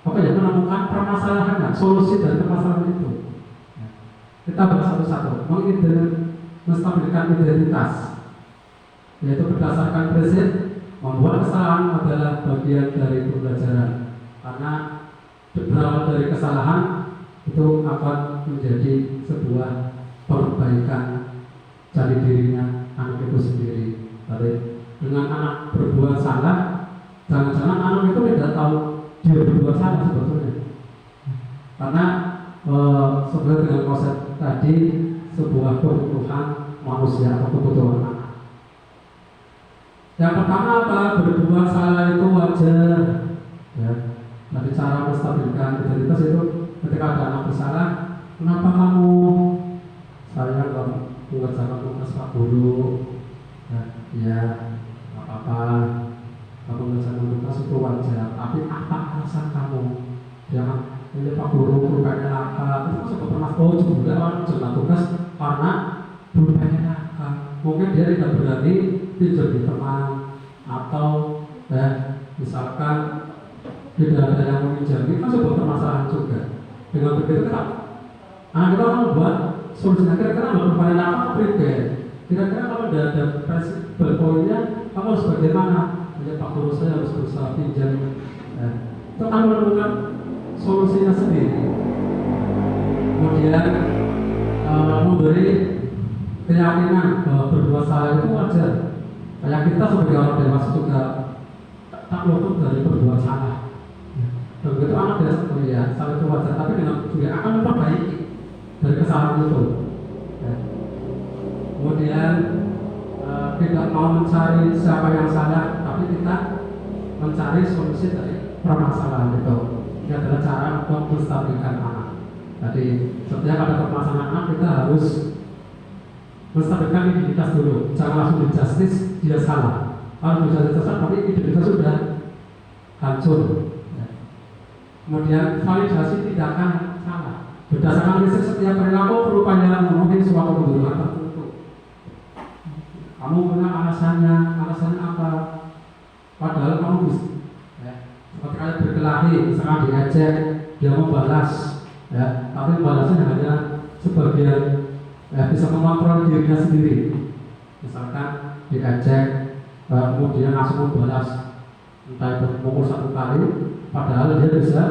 menemukan permasalahannya, solusi dari permasalahan itu. Kita bahas satu-satu, menstabilkan identitas, yaitu berdasarkan prinsip membuat kesalahan adalah bagian dari pembelajaran, karena berawal dari kesalahan itu akan menjadi sebuah perbaikan jati dirinya anak itu sendiri. Jadi dengan anak berbuat salah, jangan-jangan anak itu tidak tahu dia berbuat salah sebetulnya, karena sebenarnya dengan konsep tadi sebuah kebutuhan manusia atau kebutuhan anak. Yang pertama apa? Berbuat salah itu wajar, ya. menstabilkan identitas itu ketika ada anak bersalah, kenapa kamu saya nggak mengerjakan tugas Pak Guru? Ya, nggak apa-apa, kamu mengerjakan tugas itu wajar, tapi apa alasan kamu? Jangan ini Pak Guru pulpennya nakal, itu juga pernah juga orang mengerjakan tugas karena pulpennya nakal. Mungkin dia tidak berani pinjam di teman, atau misalkan tidak ada yang meminjam, itu kan sebuah permasalahan juga. Dengan begitu kan, kita mau buat solusinya. Kira-kira pulpennya nakal pribadi. Kira-kira kalau tidak ada prinsip poinnya, kamu harus bagaimana? Ya Pak Guru, saya harus berusaha pinjam. Itu akan menemukan solusinya sendiri. Kemudian memberi keyakinan bahwa berbuat salah itu wajar. Kayak kita sebagai orang dewasa juga tak luput dari berbuat salah. Begitu anak dewasa ya, salah itu wajar, tapi dengan juga akan memperbaiki dari kesalahan itu. Kemudian tidak mau mencari siapa yang salah, tapi kita mencari solusi dari permasalahan itu. Ini adalah cara untuk menstabilkan anak. Jadi setiap ada permasalahan anak, kita harus menstabilkan identitas dulu. Jangan langsung di-justice dia salah. Kalau di-justice salah, tapi identitas sudah hancur. Kemudian validasi tindakan salah. Berdasarkan riset, setiap perilaku berupaya memenuhi suatu kebutuhan tertentu. Kamu punya alasannya apa? Padahal kamu bisa. Seperti kalian berkelahi, misalkan diajak, dia membalas, tapi balasnya hanya sebagian, bisa mengontrol dirinya sendiri. Misalkan diajak, kemudian langsung membalas, entah itu memukul 1 kali, padahal dia bisa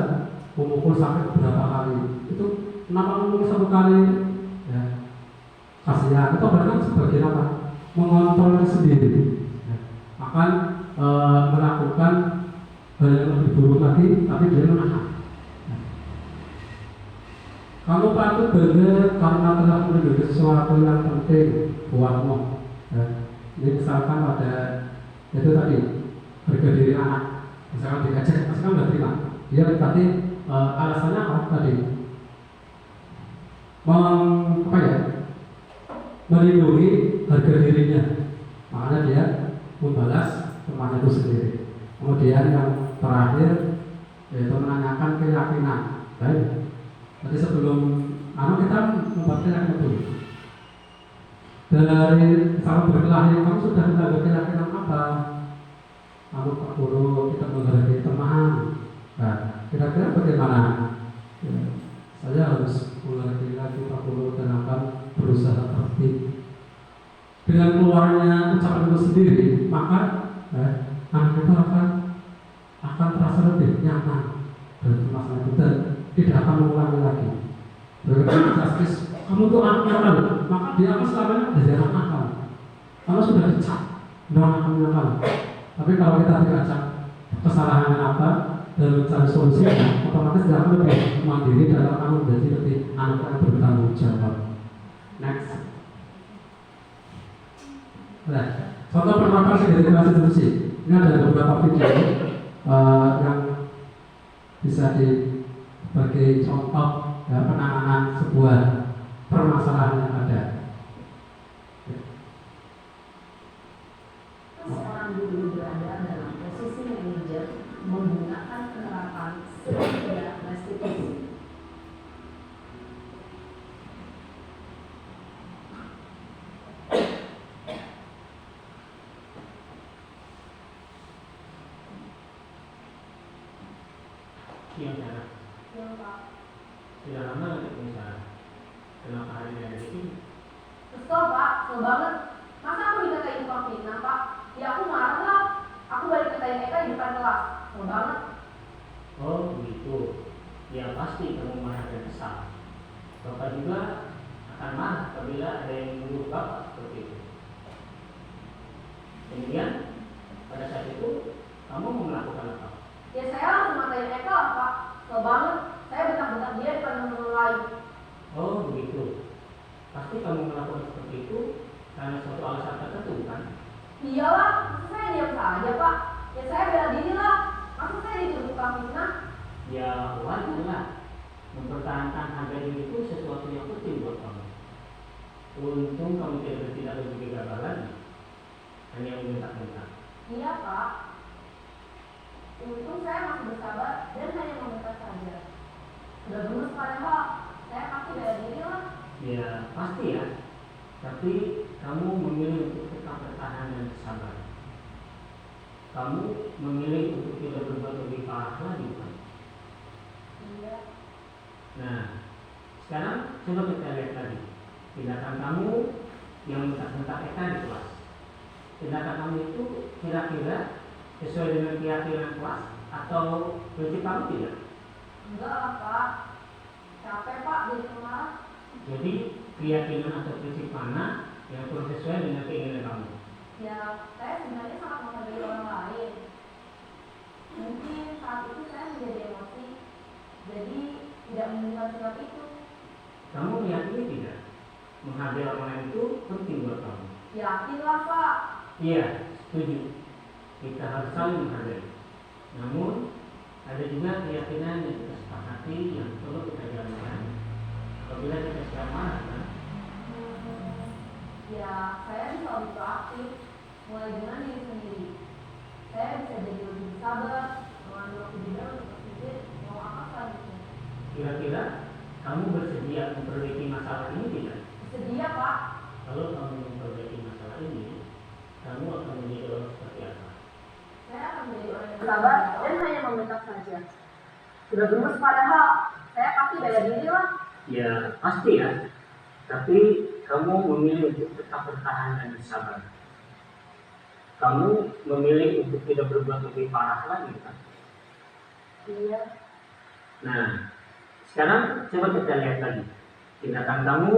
memukul sampai beberapa kali. Itu kenapa memukul 1 kali? Kasihan. Itu berarti sebagian apa? Mengontrol sendiri. Akan melakukan hal yang lebih buruk lagi, tapi dia menahan. Kamu patut bangga karena telah melindungi sesuatu yang penting buatmu. Ini misalkan pada itu tadi harga diri anak, misalkan diajak, misalkan nggak terima, dia berarti alasannya apa tadi? Melindungi harga dirinya, makanya dia membalas temannya itu sendiri. Kemudian yang terakhir yaitu menanyakan keyakinan. Baik. Jadi sebelum kita membuat keyakinan dulu. Dari misalnya berkelahi, kamu sudah menjaga keyakinan apa? Kamu Pak Guru, kita menghargai teman. Nah, kira-kira bagaimana? Saya harus menghargai lagi Pak Guru dan akan berusaha tertib. Dengan keluarnya ucapan itu sendiri, maka anak kita akan terasa lebih nyaman dari masalah itu dan tidak akan mengulangi lagi. Bagaimana justice, kamu tuh anak nakal, maka dia akan selamanya jadi anak nakal. Kalau sudah dicap, akan nakal. Tapi kalau kita diajak kesalahannya apa dan mencari solusinya, otomatis dia akan lebih mandiri dan akan menjadi lebih anak yang bertanggung jawab. Next. Nah, contoh penerapan segregasi institusi. Ini ada beberapa video yang bisa sebagai contoh penanganan sebuah permasalahan yang ada. Seorang guru berada dalam posisi manajer menggunakan penerapan segregasi restitusi. Tidak lama nanti misalnya kenapa hari ini ada itu? Kesel Pak, kesel banget. Masa aku dikatain tukang fitnah Pak? Ya aku marah lah. Aku balik katain Eka di depan kelas. Kesel banget. Oh begitu. Ya pasti kamu marah dan kesal. Bapak juga akan marah apabila ada yang menuduh Bapak seperti itu. Kemudian pada saat itu kamu mau melakukan apa? Ya saya langsung matain Eka lah Pak. Kesel banget. Saya bentak-bentak dia depan teman lain. Oh begitu. Pasti kamu melakukan seperti itu karena suatu alasan tertentu kan? Iyalah, masa saya diam saja Pak? Ya saya bela diri lah. Masa saya dituduh tukang fitnah? ya wajar lah. Mempertahankan harga diri itu sesuatu yang penting buat kamu. Untung kamu tidak lebih gegabah lagi, hanya membentak-bentak. Iya Pak, untung saya masih bersabar dan hanya meminta saja. Sudah gemes padahal saya pasti bela diri lah. Ya pasti ya, tapi kamu memilih untuk tetap bertahan dan sabar. Kamu memilih untuk tidak berbuat lebih parah lagi, kan? Iya. Nah, sekarang coba kita lihat lagi tindakan kamu yang mentak-mentak Eka di kelas. Tindakan kamu itu kira-kira sesuai dengan keyakinan kelas atau prinsip kamu tidak? Enggak lah Pak, capek Pak jadi pemarah. Jadi keyakinan atau prinsip mana yang kurang sesuai dengan keinginan kamu? Ya, saya sebenarnya sangat menghargai orang lain. Mungkin saat itu saya menjadi emosi, jadi tidak menunjukkan sikap itu. Kamu meyakini tidak? Menghargai orang lain itu penting buat kamu. Yakinlah Pak. Iya, setuju. Kita harus saling menghargai. Namun, ada juga keyakinan yang kita sepakati yang perlu kita jalankan. Apabila kita sedang marah, kan? Ya, saya bisa lebih proaktif, mulai dengan diri sendiri. Saya bisa jadi lebih sabar, mengambil waktu juga untuk berpikir mau apa selanjutnya. Kira-kira kamu bersedia memperbaiki masalah ini tidak? Sedia Pak. Kalau kamu memperbaiki masalah ini, kamu akan menjadi orang seperti apa? Saya akan menjadi orang yang sabar dan hanya meminta saja. Sudah gemes padahal saya pasti bela diri lah. Ya, pasti ya. Tapi kamu memilih untuk tetap bertahan dan bersabar. Kamu memilih untuk tidak berbuat lebih parah lagi, kan? Iya. Nah, sekarang coba kita lihat lagi tindakan kamu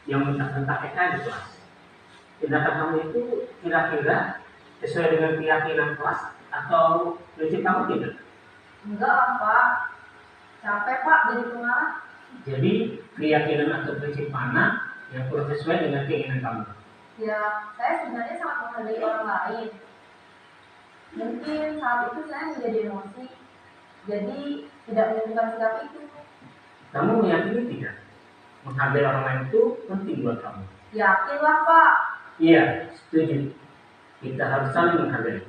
yang mentak-mentak Eka di kelas. Tindakan kamu itu kira-kira sesuai dengan keyakinan kelas atau prinsip kamu tidak? Enggak lah Pak, capek Pak jadi pemarah. Jadi keyakinan atau prinsip mana yang kurang sesuai dengan keinginan kamu? Ya, saya sebenarnya sangat menghargai orang lain. Mungkin saat itu saya menjadi emosi, jadi tidak menunjukkan sikap itu. Kamu meyakini tidak? Menghargai orang lain itu penting buat kamu. Yakinlah Pak. Iya, setuju. Kita harus saling menghargai.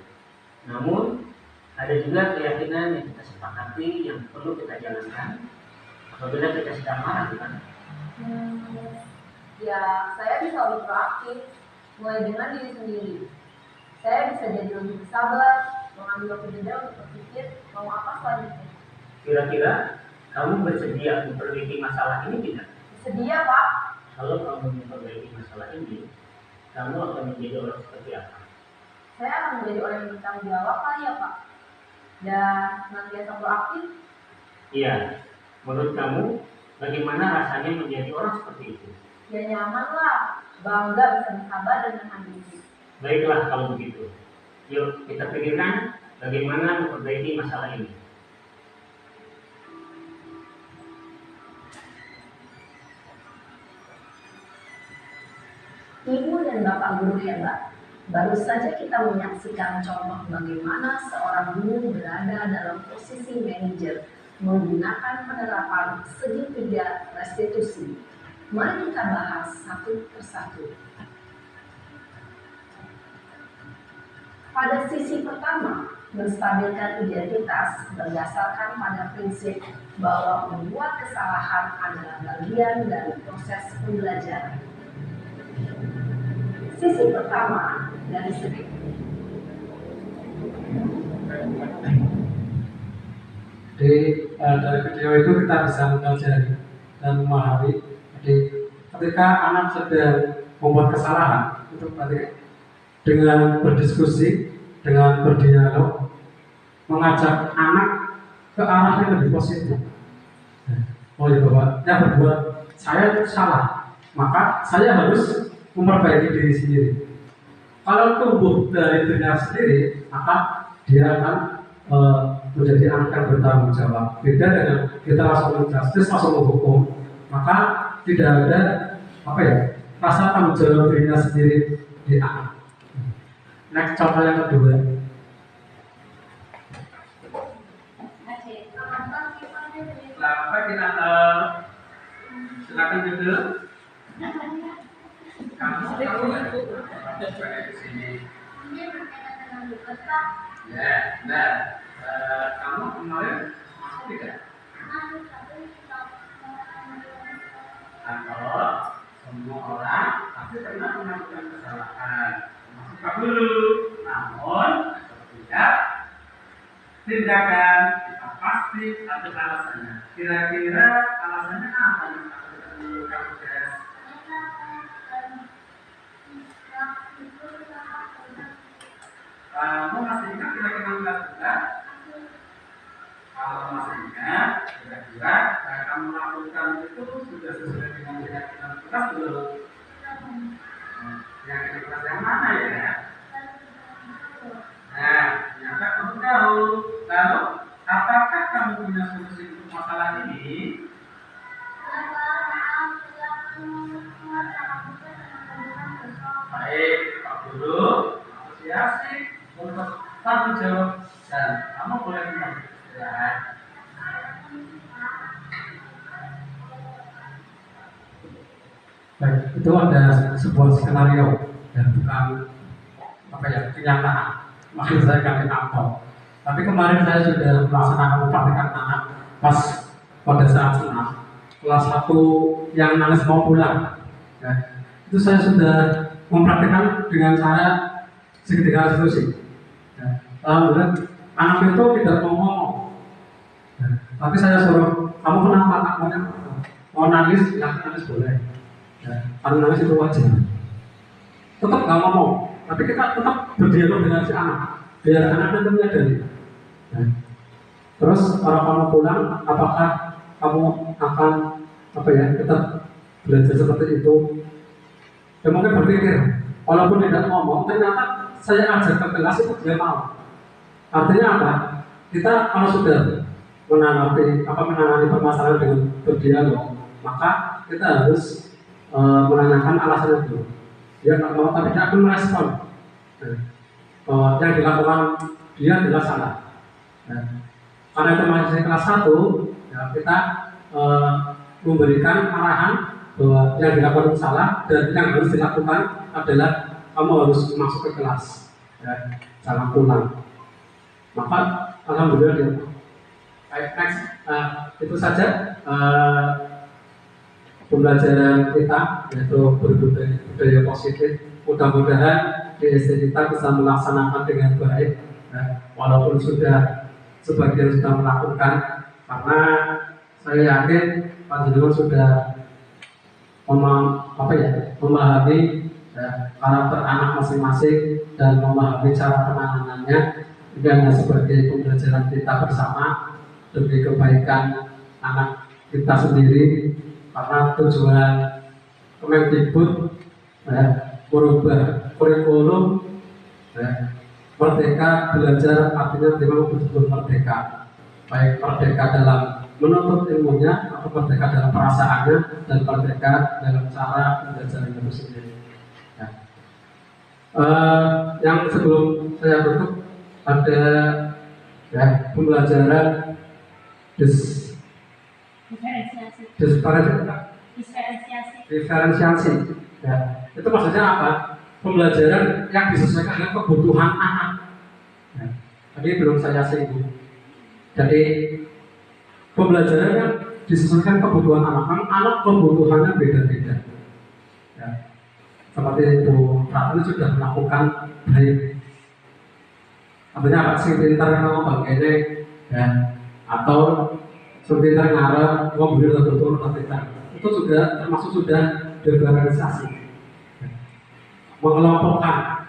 Namun, ada juga keyakinan yang kita sepakati yang perlu kita jalankan apabila kita sedang marah, kan? Ya, saya bisa lebih proaktif, mulai dengan diri sendiri. Saya bisa jadi lebih sabar, mengambil waktu jeda untuk berpikir mau apa selanjutnya. Kira-kira kamu bersedia memperbaiki masalah ini tidak? Sedia Pak. Kalau kamu memperbaiki masalah ini, kamu akan menjadi orang seperti apa? Saya akan menjadi orang yang bertanggung jawab kali ya Pak. Dan senantiasa proaktif. Iya. Menurut kamu, bagaimana rasanya menjadi orang seperti itu? Ya nyaman lah, bangga bisa bersabar dengan ambisi. Baiklah kalau begitu. Yuk kita pikirkan bagaimana memperbaiki masalah ini. Ibu dan Bapak guru hebat, baru saja kita menyaksikan contoh bagaimana seorang guru berada dalam posisi manajer menggunakan penerapan segitiga restitusi. Mari kita bahas satu persatu. Pada sisi pertama, menstabilkan identitas berdasarkan pada prinsip bahwa membuat kesalahan adalah bagian dari proses pembelajaran. Sisi pertama dari segi dari video itu kita bisa mempelajari dan memahami. Jadi ketika anak sedang membuat kesalahan, itu berarti dengan berdiskusi, dengan berdialog, mengajak anak ke arah yang lebih positif. Oh ya Bapak, yang berbuat saya itu salah, maka saya harus memperbaiki diri sendiri. Kalau tumbuh dari dirinya sendiri, maka dia akan menjadi anak yang bertanggung jawab. Beda dengan kita langsung menjustice, langsung menghukum, maka tidak ada rasa tanggung jawab dirinya sendiri di anak. Next, contoh yang kedua. Aceh. Amankan saling jodoh? Kamu nggak? Di sini. Ini berkaitan dengan dekat, Pak. Ya, nah, kamu kemarin masuk tidak? Masuk, tapi tidak. Kalau semua orang pasti pernah melakukan kesalahan, termasuk kamu dulu. Namun, setiap tindakan kita pasti ada alasannya. Kira-kira alasannya apa yang kamu guys? Kamu masih ingat kira-kira enggak? Kalau masih ingat, kira-kira yang kamu lakukan itu sudah sesuai dengan keyakinan kita belum? Keyakinan kita yang mana ya? Nah, ternyata kamu tahu. Lalu, apakah kamu punya solusi untuk masalah ini? Baik, Pak Guru, asosiasi untuk tanggung jawab dan kamu boleh mengerjakan. Baik, itu ada sebuah skenario dan bukan apa ya kenyataan. Maksud saya kami tampol. Tapi kemarin saya sudah melaksanakan praktikan anak pas pada saat senam kelas 1 yang nangis mau pulang. Ya, itu saya sudah mempraktikkan dengan cara segitiga solusi. Ya, alhamdulillah anak itu tidak mau ngomong. Ya, tapi saya suruh kamu kenapa? Mau nangis, ya nangis boleh. Ya, kalau nangis itu wajar. Tetap nggak ngomong, tapi kita tetap berdialog dengan si anak, biar anak itu menyadari. Ya. Terus kalau kamu pulang, apakah kamu akan apa ya tetap belajar seperti itu? Ya mungkin berpikir, walaupun tidak ngomong, ternyata saya ajak ke kelas itu dia mau. Artinya apa? Kita kalau sudah menangani permasalahan dengan berdialog, maka kita harus menanyakan alasannya dulu. Dia nggak mau tapi dia akan merespon. Yang dilakukan dia adalah salah. Karena itu masih kelas 1, ya, kita memberikan arahan bahwa yang dilakukan salah dan yang harus dilakukan adalah kamu harus masuk ke kelas, ya, jangan pulang. Maka alhamdulillah dia. Baik, next, itu saja pembelajaran kita yaitu berbudaya positif. Mudah-mudahan di SD kita bisa melaksanakan dengan baik, walaupun sudah sebagian sudah melakukan, karena saya yakin panjenengan sudah memahami karakter anak masing-masing dan memahami cara penanganannya. Ini hanya sebagai pembelajaran kita bersama demi kebaikan anak kita sendiri, karena tujuan Kemendikbud merubah kurikulum merdeka belajar, artinya memang betul-betul merdeka, baik merdeka dalam menuntut ilmunya atau merdeka dalam perasaannya dan merdeka dalam cara belajar itu sendiri. Yang sebelum saya tutup ada pembelajaran diferensiasi. Ya, itu maksudnya apa? Pembelajaran yang disesuaikan dengan kebutuhan anak. Ya, tadi belum saya singgung. Jadi pembelajaran yang disesuaikan kebutuhan anak, kan anak kebutuhannya beda-beda. Ya, seperti itu, Ratu sudah melakukan baik. Artinya apa sih pintar ngomong begini, ya, atau pintar ngarep ngomong betul-betul pintar. Itu juga termasuk sudah diferensiasi, mengelompokkan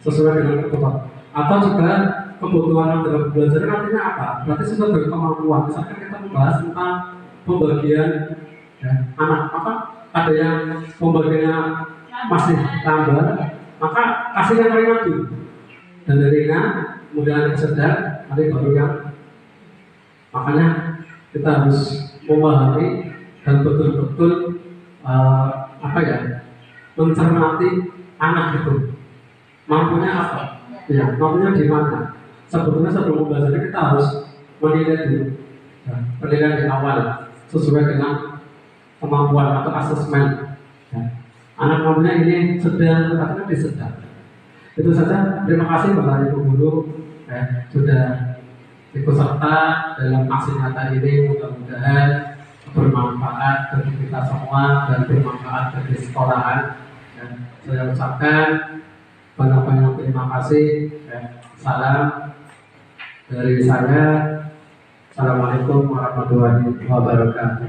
sesuai dengan kebutuhan. Atau juga kebutuhan dalam belajar artinya apa? Berarti sesuai dengan kemampuan. Misalkan kita membahas tentang pembagian anak, maka ada yang pembagiannya masih lambat, maka kasih yang ringan dulu. Dan dari ringan, kemudian yang sedang, nanti baru yang. Makanya kita harus memahami dan betul-betul mencermati anak itu mampunya apa, ya mampunya di mana. Sebetulnya sebelum belajar kita harus menilai dulu, penilaian di awal sesuai dengan kemampuan atau asesmen. Ya. Anak muda ini sedang katakan sedang. Itu saja. Terima kasih Bapak Ibu Guru sudah ikut serta dalam aksi nyata ini. Mudah-mudahan bermanfaat bagi kita semua dan bermanfaat bagi sekolahan. Saya ucapkan banyak-banyak terima kasih. Salam dari saya. Assalamualaikum warahmatullahi wabarakatuh.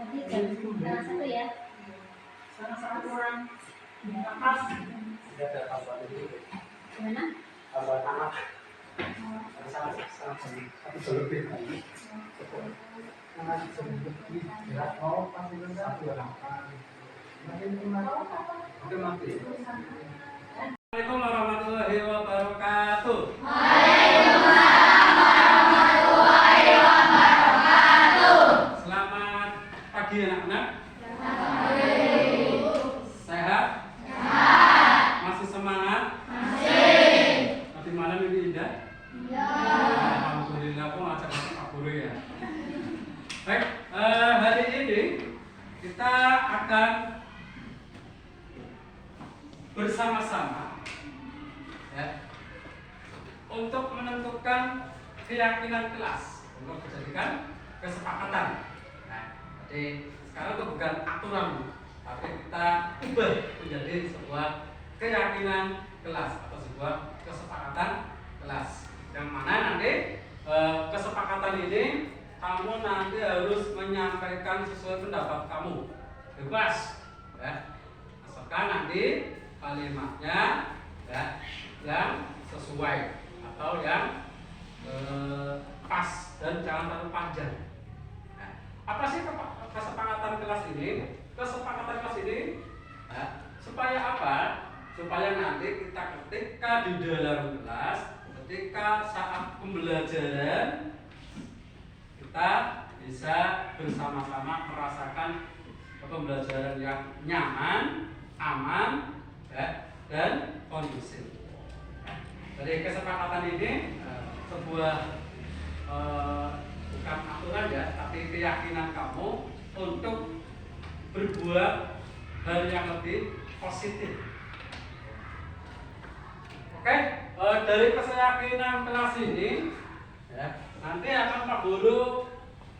Tadi jam satu ya. Sama-sama kurang. Gimana? Assalamualaikum warahmatullahi wabarakatuh. Selamat pagi anak-anak. Sehat? Masih semangat? Nanti malam ini indah? Alhamdulillah, aku ngajak Pak Guru ya. Baik, hari ini kita akan bersama-sama ya, untuk menentukan keyakinan kelas, untuk menjadikan kesepakatan. Nah, jadi sekarang itu bukan aturan, tapi kita ubah menjadi sebuah keyakinan kelas atau sebuah kesepakatan kelas. Yang mana nanti kesepakatan ini kamu nanti harus menyampaikan sesuai pendapat kamu, bebas, ya. Asalkan nanti kalimatnya ya, yang sesuai atau yang pas dan jangan terlalu panjang. Nah, apa sih kesepakatan kelas ini? Kesepakatan kelas ini supaya apa? Supaya nanti kita ketika di dalam kelas, ketika saat pembelajaran kita bisa bersama-sama merasakan pembelajaran yang nyaman, aman, ya, dan kondusif. Dari kesepakatan ini sebuah bukan aturan ya, tapi keyakinan kamu untuk berbuat hal yang lebih positif. Oke, dari keyakinan kelas ini ya, nanti akan Pak Guru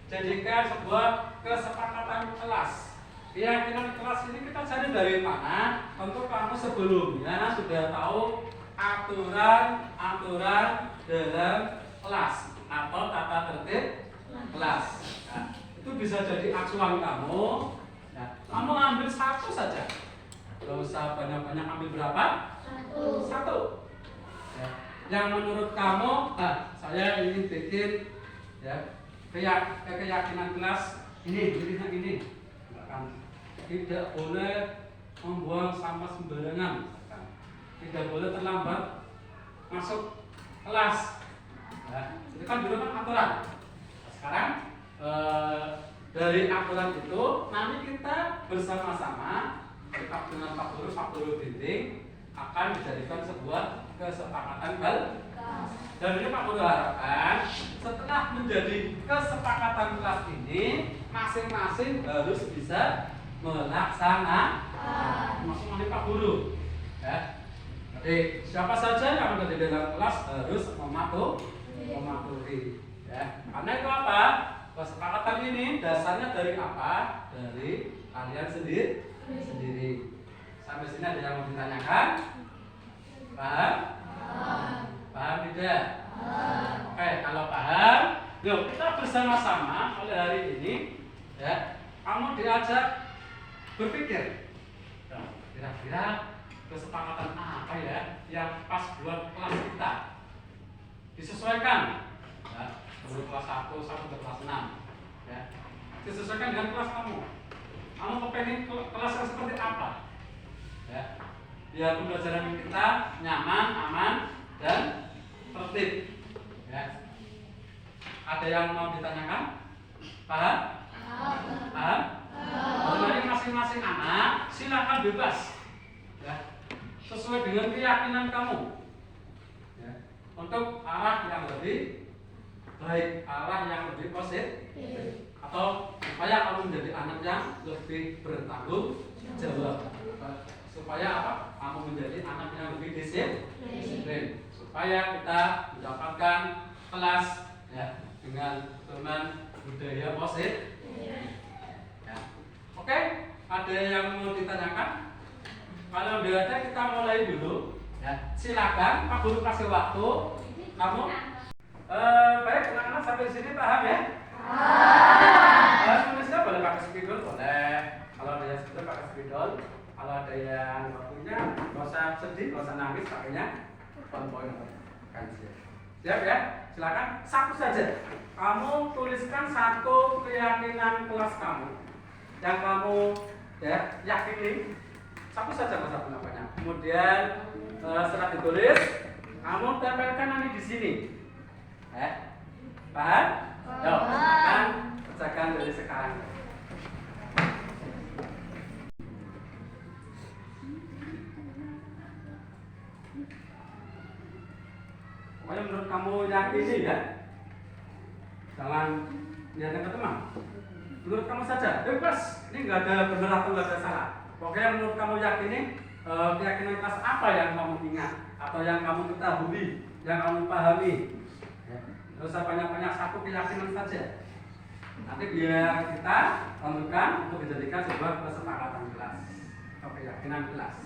jadikan sebuah kesepakatan kelas. Keyakinan kelas ini kita cari dari mana? Tentu kamu sebelumnya sudah tahu aturan-aturan dalam kelas atau tata tertib kelas. Nah, itu bisa jadi acuan kamu. Nah, kamu ambil satu saja. Gak usah banyak-banyak, ambil berapa? Satu. Ya. Yang menurut kamu, saya ingin bikin ya, keyakinan kelas ini. Tidak boleh membuang sampah sembarangan, tidak boleh terlambat masuk kelas. Nah, itu kan dulu kan aturan. Nah, sekarang dari aturan itu nanti kita bersama-sama tetap dengan Pak Guru bimbing akan dijadikan sebuah kesepakatan kelas. Dan ini Pak Guru harapkan setelah menjadi kesepakatan kelas ini masing-masing harus bisa melaksanakan, termasuk nanti Pak Guru. Ya. Jadi siapa saja yang ada di dalam kelas harus mematuhi. Ya. Karena itu apa? Kesepakatan ini dasarnya dari apa? Dari kalian sendiri. Sampai sini ada yang mau ditanyakan? Paham? Paham tidak? Oke, kalau paham, yuk kita bersama-sama oleh hari ini ya, kamu diajak berpikir kira-kira kesepakatan apa ya yang pas buat kelas kita, disesuaikan ya, dari kelas 1 sampai ke kelas 6 ya, disesuaikan dengan kelas kamu kepengen kelas yang seperti apa ya, biar pembelajaran kita nyaman, aman, dan tertib ya. Ada yang mau ditanyakan? Paham? Paham? silakan bebas, ya, sesuai dengan keyakinan kamu, ya, untuk arah yang lebih baik, arah yang lebih positif, atau supaya kamu menjadi anak yang lebih bertanggung jawab, supaya apa? Kamu menjadi anak yang lebih disiplin, supaya kita mendapatkan kelas, ya, dengan teman budaya positif. Ya. Oke, ada yang mau ditanyakan? Kalau tidak ada, kita mulai dulu. Ya, silakan Pak Guru kasih waktu. Kamu baik, anak-anak sampai di sini paham ya? Tulisnya boleh pakai spidol, boleh. Kalau ada yang spidol pakai spidol. Kalau ada yang waktunya, nggak usah sedih, nggak usah nangis, pakainya poin-poin. Siap ya? Silakan satu saja. Kamu tuliskan satu keyakinan kelas kamu yang kamu, ya, yakini. Satu saja, nggak usah banyak. Kemudian setelah ditulis, kamu tempelkan nanti di sini. Paham? Yuk, silakan kerjakan dari sekarang. Pokoknya menurut kamu yakini ya. Jangan lihat yang ke teman. Menurut kamu saja, bebas. Ini nggak ada benar atau nggak ada salah. Pokoknya menurut kamu yakini, keyakinan kelas apa yang kamu ingat atau yang kamu ketahui, yang kamu pahami. Nggak usah banyak-banyak, satu keyakinan saja. Nanti biar kita tentukan untuk dijadikan sebuah kesepakatan kelas atau keyakinan kelas.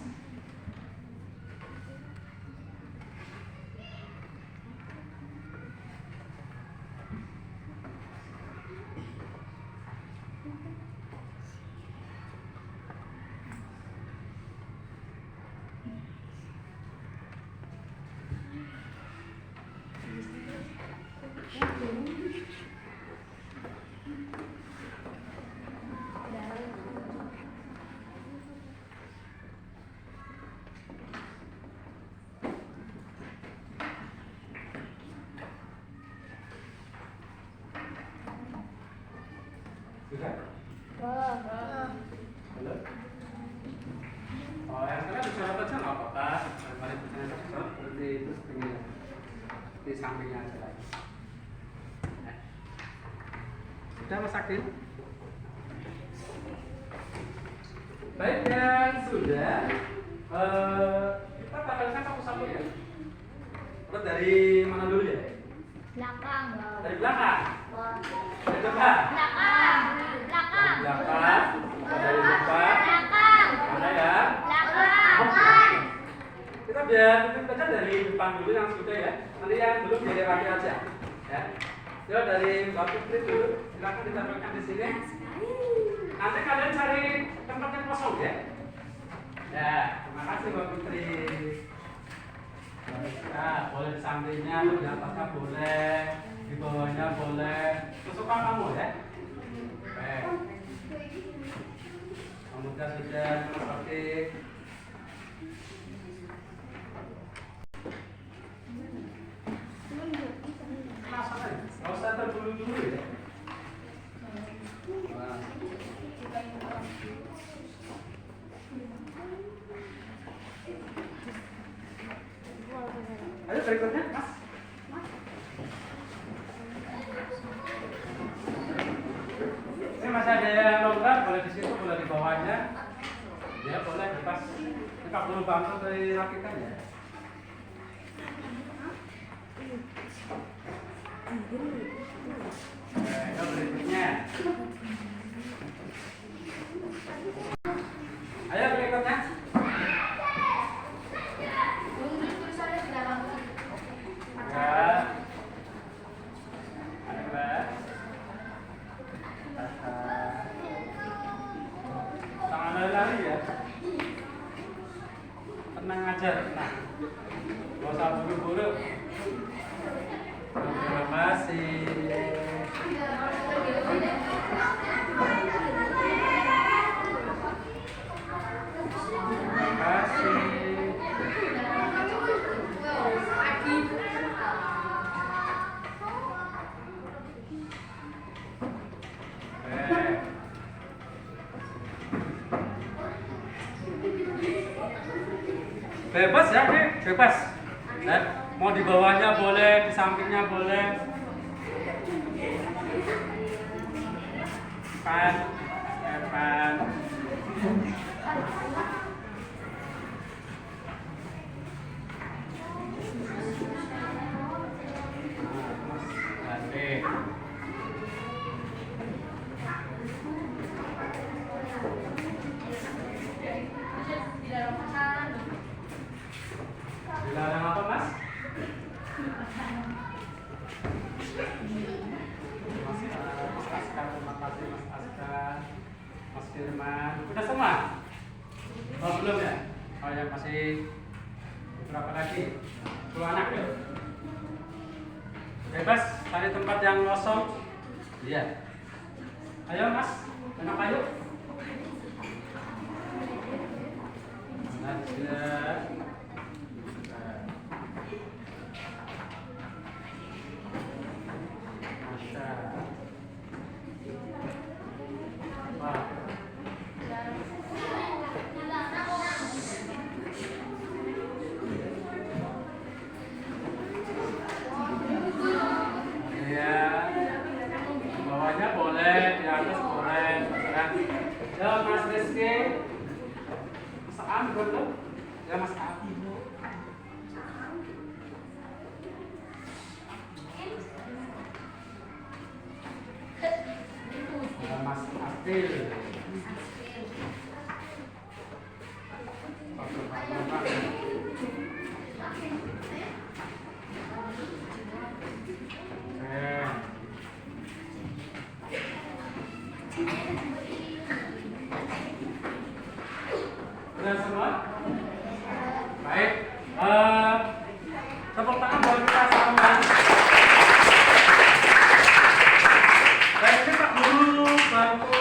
Sudah? Belum? Oh, yang sekarang disorot aja nggak apa-apa. Balik ke sana disorot, berarti itu sebenarnya di sampingnya aja lagi. Sudah Mas Akil? Baik, dan sudah. Kita tampilkan satu-satu ya. Terus dari mana dulu ya? Belakang. Dari belakang. Dari depan. Belakang. Belakang. Belakang. Dari depan. Belakang. Mana ya? Belakang. Kita biar tutup aja dari depan dulu yang sudah ya. Nanti yang belum jadi rapi aja. Ya. Yo dari Mbak Putri dulu. Silakan ditampilkan di sini. Nanti kalian cari tempat yang kosong ya. Ya, terima kasih Mbak Putri. Nah, boleh di sampingnya, di atasnya boleh, di bawahnya boleh. Sesuka kamu ya. Oke. Kemudian sudah seperti nggak usah terburu-buru ya. Nah. Ayo berikutnya, Mas. Ini masih ada yang longgar, boleh di situ, boleh di bawahnya. Ya, boleh bebas. Ini Pak Guru bantu dari rakitan ya. Ayo berikutnya. Ayo berikutnya. Jangan lari ya. Tenang aja, tenang. Gak usah buru-buru. Terima kasih. bebas. Ya. Mau di bawahnya boleh, di sampingnya boleh. Pan. Dilarang apa, Mas? Mas Aska, terima kasih Mas Aska, Mas Firman. Udah semua? Oh belum ya? Oh ya masih berapa lagi? 10 anak ya? Bebas, cari tempat yang kosong. Iya. Ayo Mas, enak ayo. Bawahnya boleh, di atas boleh. Ya Mas Rizky, Mas Am belum? Ya Mas Am. Ya Mas Afil. Sudah semua? Baik. Tepuk tangan buat kita sama. Baik, ini Pak Guru baru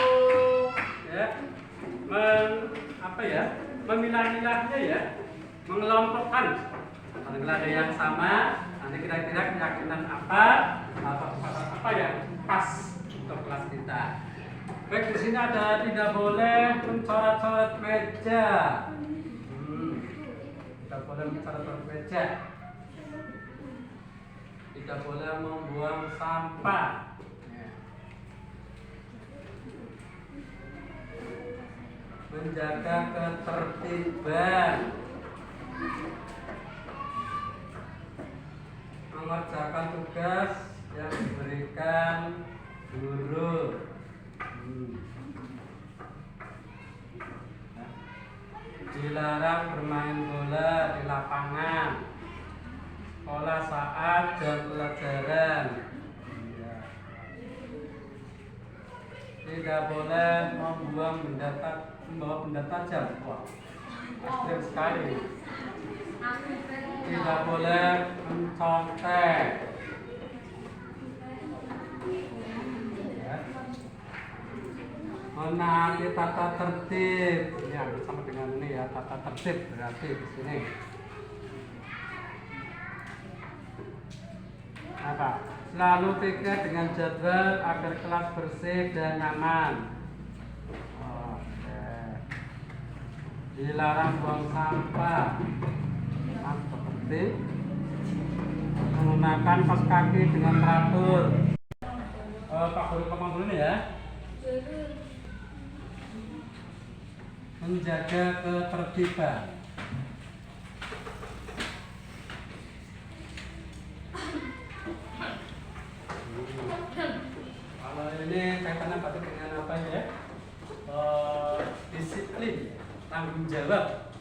ya, memilah-milahnya ya, mengelompokkan. Kalau ada yang sama, nanti kira-kira keyakinan apa atau kepastian apa yang pas untuk kelas kita. Baik, di sini ada tidak boleh mencoret-coret meja. Tidak boleh mencoret-coret meja. Tidak boleh membuang sampah. Menjaga ketertiban. Mengerjakan tugas yang diberikan guru. Dilarang bermain bola di lapangan sekolah saat jam pelajaran. Tidak boleh membawa benda tajam. Wah, ekstrim sekali. Tidak boleh mencontek. Menaati tata tertib. Ini hampir sama dengan ini ya, tata tertib berarti di sini. Apa? Selalu pikir dengan jadwal agar kelas bersih dan nyaman. Oke. Dilarang buang sampah. Seperti menggunakan kaos kaki dengan teratur. Pak Guru ngomong dulu nih ya. Menjaga ketertiban. Kalau ini kaitannya berarti dengan apa ya? Disiplin, tanggung jawab.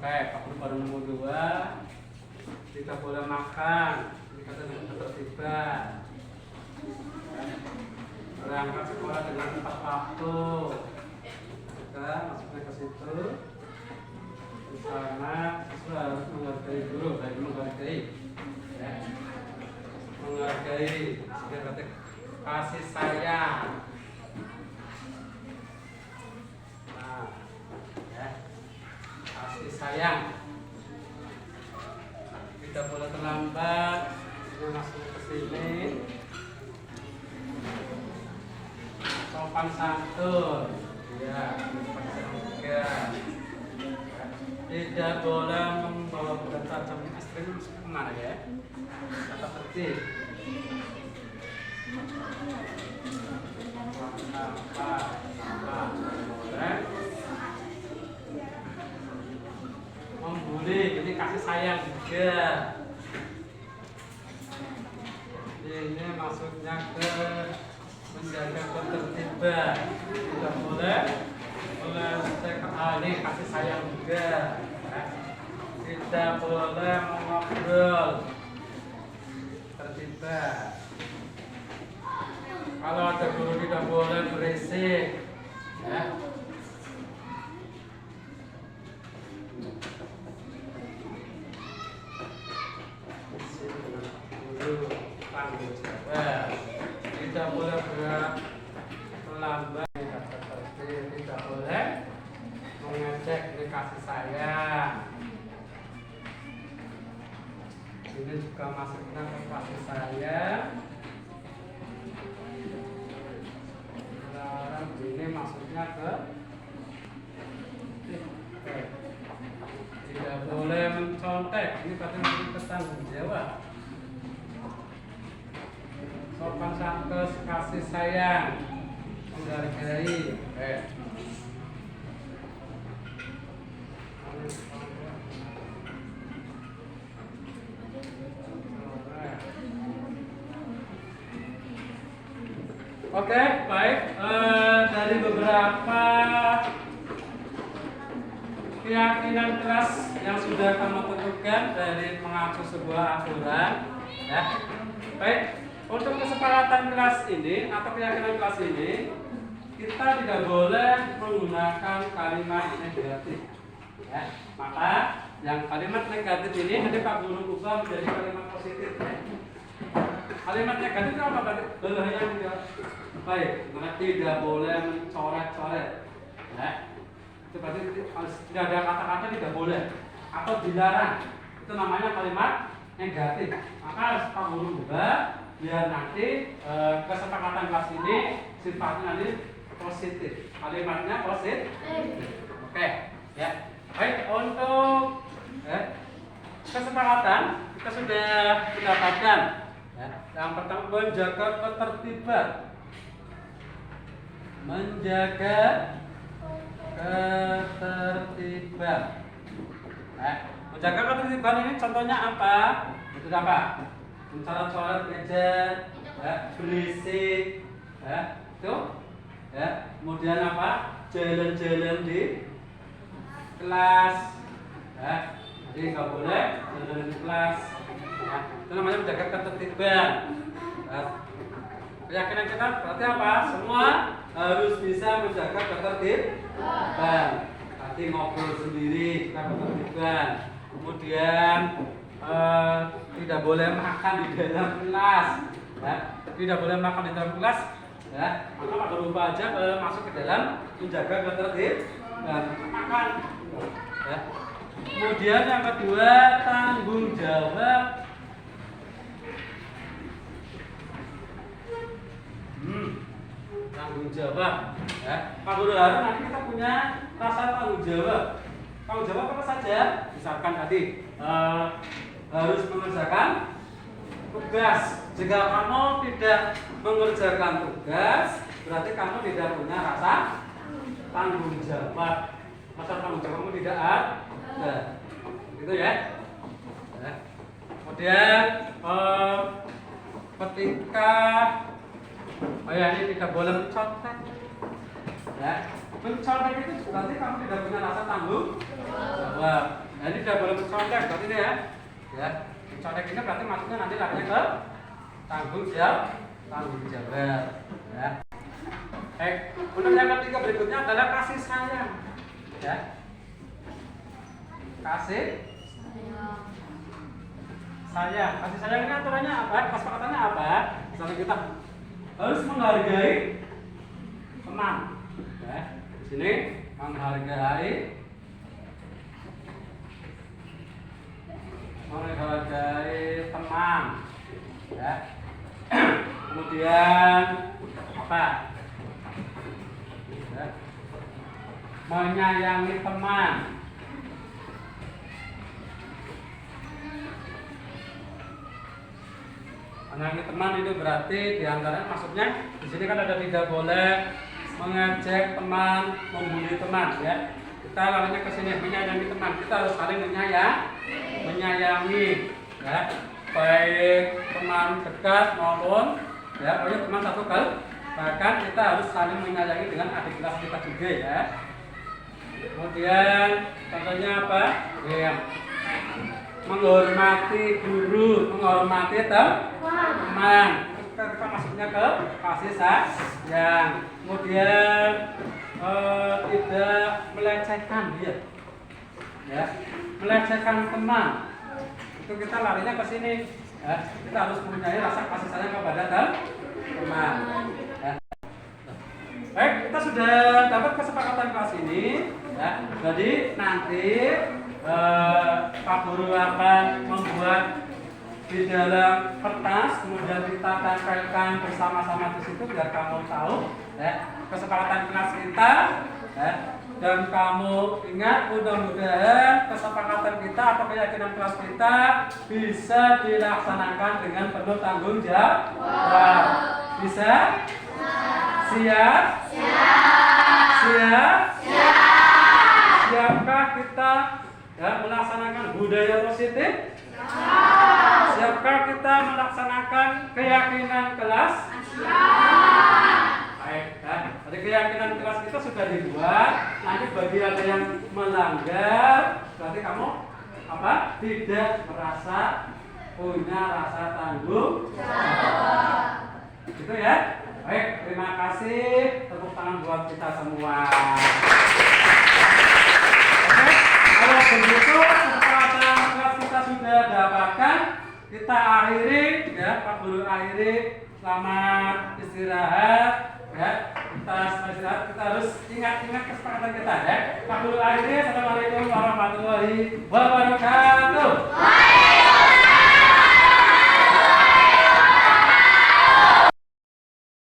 Baik, Pak Guru baru nomor 2. Tidak boleh makan. Dikata dengan ketertiban. Berangkat sekolah dengan tepat waktu. Kita masuknya ke situ. Di sana siswa harus menghargai guru, baik menghargai, ya. Menghargai, berarti kasih sayang. Nah, ya, kasih sayang. Tidak boleh terlambat. Ini masuk ke sini. sopan santun, ya, juga. Tidak boleh membawa benda tajam ekstrim kemana ya? Kata tertib. Boleh. Membuli, ini kasih sayang juga. Ini maksudnya ke menjaga ketertiban. Tidak boleh ini kasih sayang juga. Tidak boleh mengobrol tertiba. Kalau ada guru tidak boleh berisik, ya. Tidak boleh berat melambat, tidak boleh mengecek, ini kasih sayang. Ini juga masuknya ke kasih sayang. Ini masuknya ke tidak boleh mencontek, ini katanya bertanggung jawab. Sopan santun, kasih sayang, menghargai. Oke, baik. Dari beberapa keyakinan kelas yang sudah kamu tentukan dari mengaku sebuah aturan, ya. Baik, untuk kesepakatan kelas ini atau keyakinan kelas ini, kita tidak boleh menggunakan kalimat negatif, ya. Maka yang kalimat negatif ini nanti Pak Guru ubah menjadi kalimat positif, ya. Kalimat negatif itu apa berarti? Belahnya tidak baik, maka tidak boleh mencoret-coret, ya. Itu berarti tidak ada kata-kata tidak boleh atau dilarang. Itu namanya kalimat negatif. Maka harus Pak Guru ubah biar nanti kesepakatan kelas ini sifatnya nanti positif. Kalimatnya positif. Oke, ya. Baik, untuk kesepakatan kita sudah mendapatkan. Ya. Yang pertama menjaga ketertiban. Menjaga ketertiban. Menjaga ketertiban ini contohnya apa? Itu apa? Mencoret-coret meja, ya, berisik, ya, itu, ya. Kemudian apa? Jalan-jalan di kelas, ya. Jadi nggak boleh jalan di kelas, ya. Itu namanya menjaga ketertiban. Ya. Keyakinan kita berarti apa? Semua harus bisa menjaga ketertiban. Tadi ngobrol sendiri, kita ketertiban. Kemudian tidak boleh makan di dalam kelas, ya. Tidak boleh makan di dalam kelas, ya. Maka Pak Guru aja masuk ke dalam menjaga ketertiban, makan, ya. Kemudian yang kedua tanggung jawab. Tanggung jawab, ya. Pak Guru harus nanti kita punya rasa tanggung jawab. Tanggung jawab apa saja? Misalkan tadi harus mengerjakan tugas. Jika kamu tidak mengerjakan tugas, berarti kamu tidak punya rasa tanggung jawab. Rasa tanggung jawabmu tidak ada. Gitu ya. Kemudian ketika ini tidak boleh mencontek. Ya. Mencontek itu berarti kamu tidak punya rasa tanggung jawab. Nah, ini tidak boleh mencontek berarti ini ya. Ya, mencontek ini berarti maksudnya nanti larinya ke tanggung jawab. Ya. Untuk yang ketiga berikutnya adalah kasih sayang. Ya. Kasih sayang. Kasih sayang ini aturannya apa? Kesepakatannya apa? Misalnya kita harus menghargai teman. Ya. Di sini menghargai teman, ya. Kemudian apa? menyayangi teman. Menyayangi teman itu berarti diantaranya maksudnya di sini kan ada tidak boleh mengejek teman, membuli teman ya. Kita larinya ke sini menyayangi teman. Kita harus saling menyayangi ya. Baik teman dekat maupun ya pokoknya teman satu kali. Bahkan kita harus saling menyayangi dengan adik kelas kita juga ya. Kemudian contohnya apa? Ya, menghormati guru, menghormati teman. Kita masuknya ke kasih sayang. Kemudian tidak melecehkan dia, ya, melecehkan teman. Itu kita larinya ke sini. Ya. Kita harus mempunyai rasa kasih sayang kepada teman. Ya. Baik, kita sudah dapat kesepakatan kelas ini. Ya. Jadi nanti Pak Guru akan membuat di dalam kertas, kemudian kita tempelkan bersama-sama di situ biar kamu tahu ya, kesepakatan kelas kita ya. Dan kamu ingat mudah-mudahan kesepakatan kita atau keyakinan kelas kita bisa dilaksanakan dengan penuh tanggung jawab. Bisa? Siap? Siap? Siapkah kita ya, melaksanakan budaya positif? Siapkah kita melaksanakan keyakinan kelas? Baik, ya. Jadi keyakinan kelas kita sudah dibuat. Nanti bagi ada yang melanggar, berarti kamu apa? Tidak merasa punya rasa tanggung jawab. Gitu ya. Baik, terima kasih. Tepuk tangan buat kita semua. Oke, kalau begitu kesempatan kelas kita sudah dapatkan. Kita akhiri ya, Pak Guru akhiri. Selamat istirahat ya. Kita istirahat, kita harus ingat kesepakatan kita ya. Pak Guru akhiri. Assalamualaikum warahmatullahi wabarakatuh.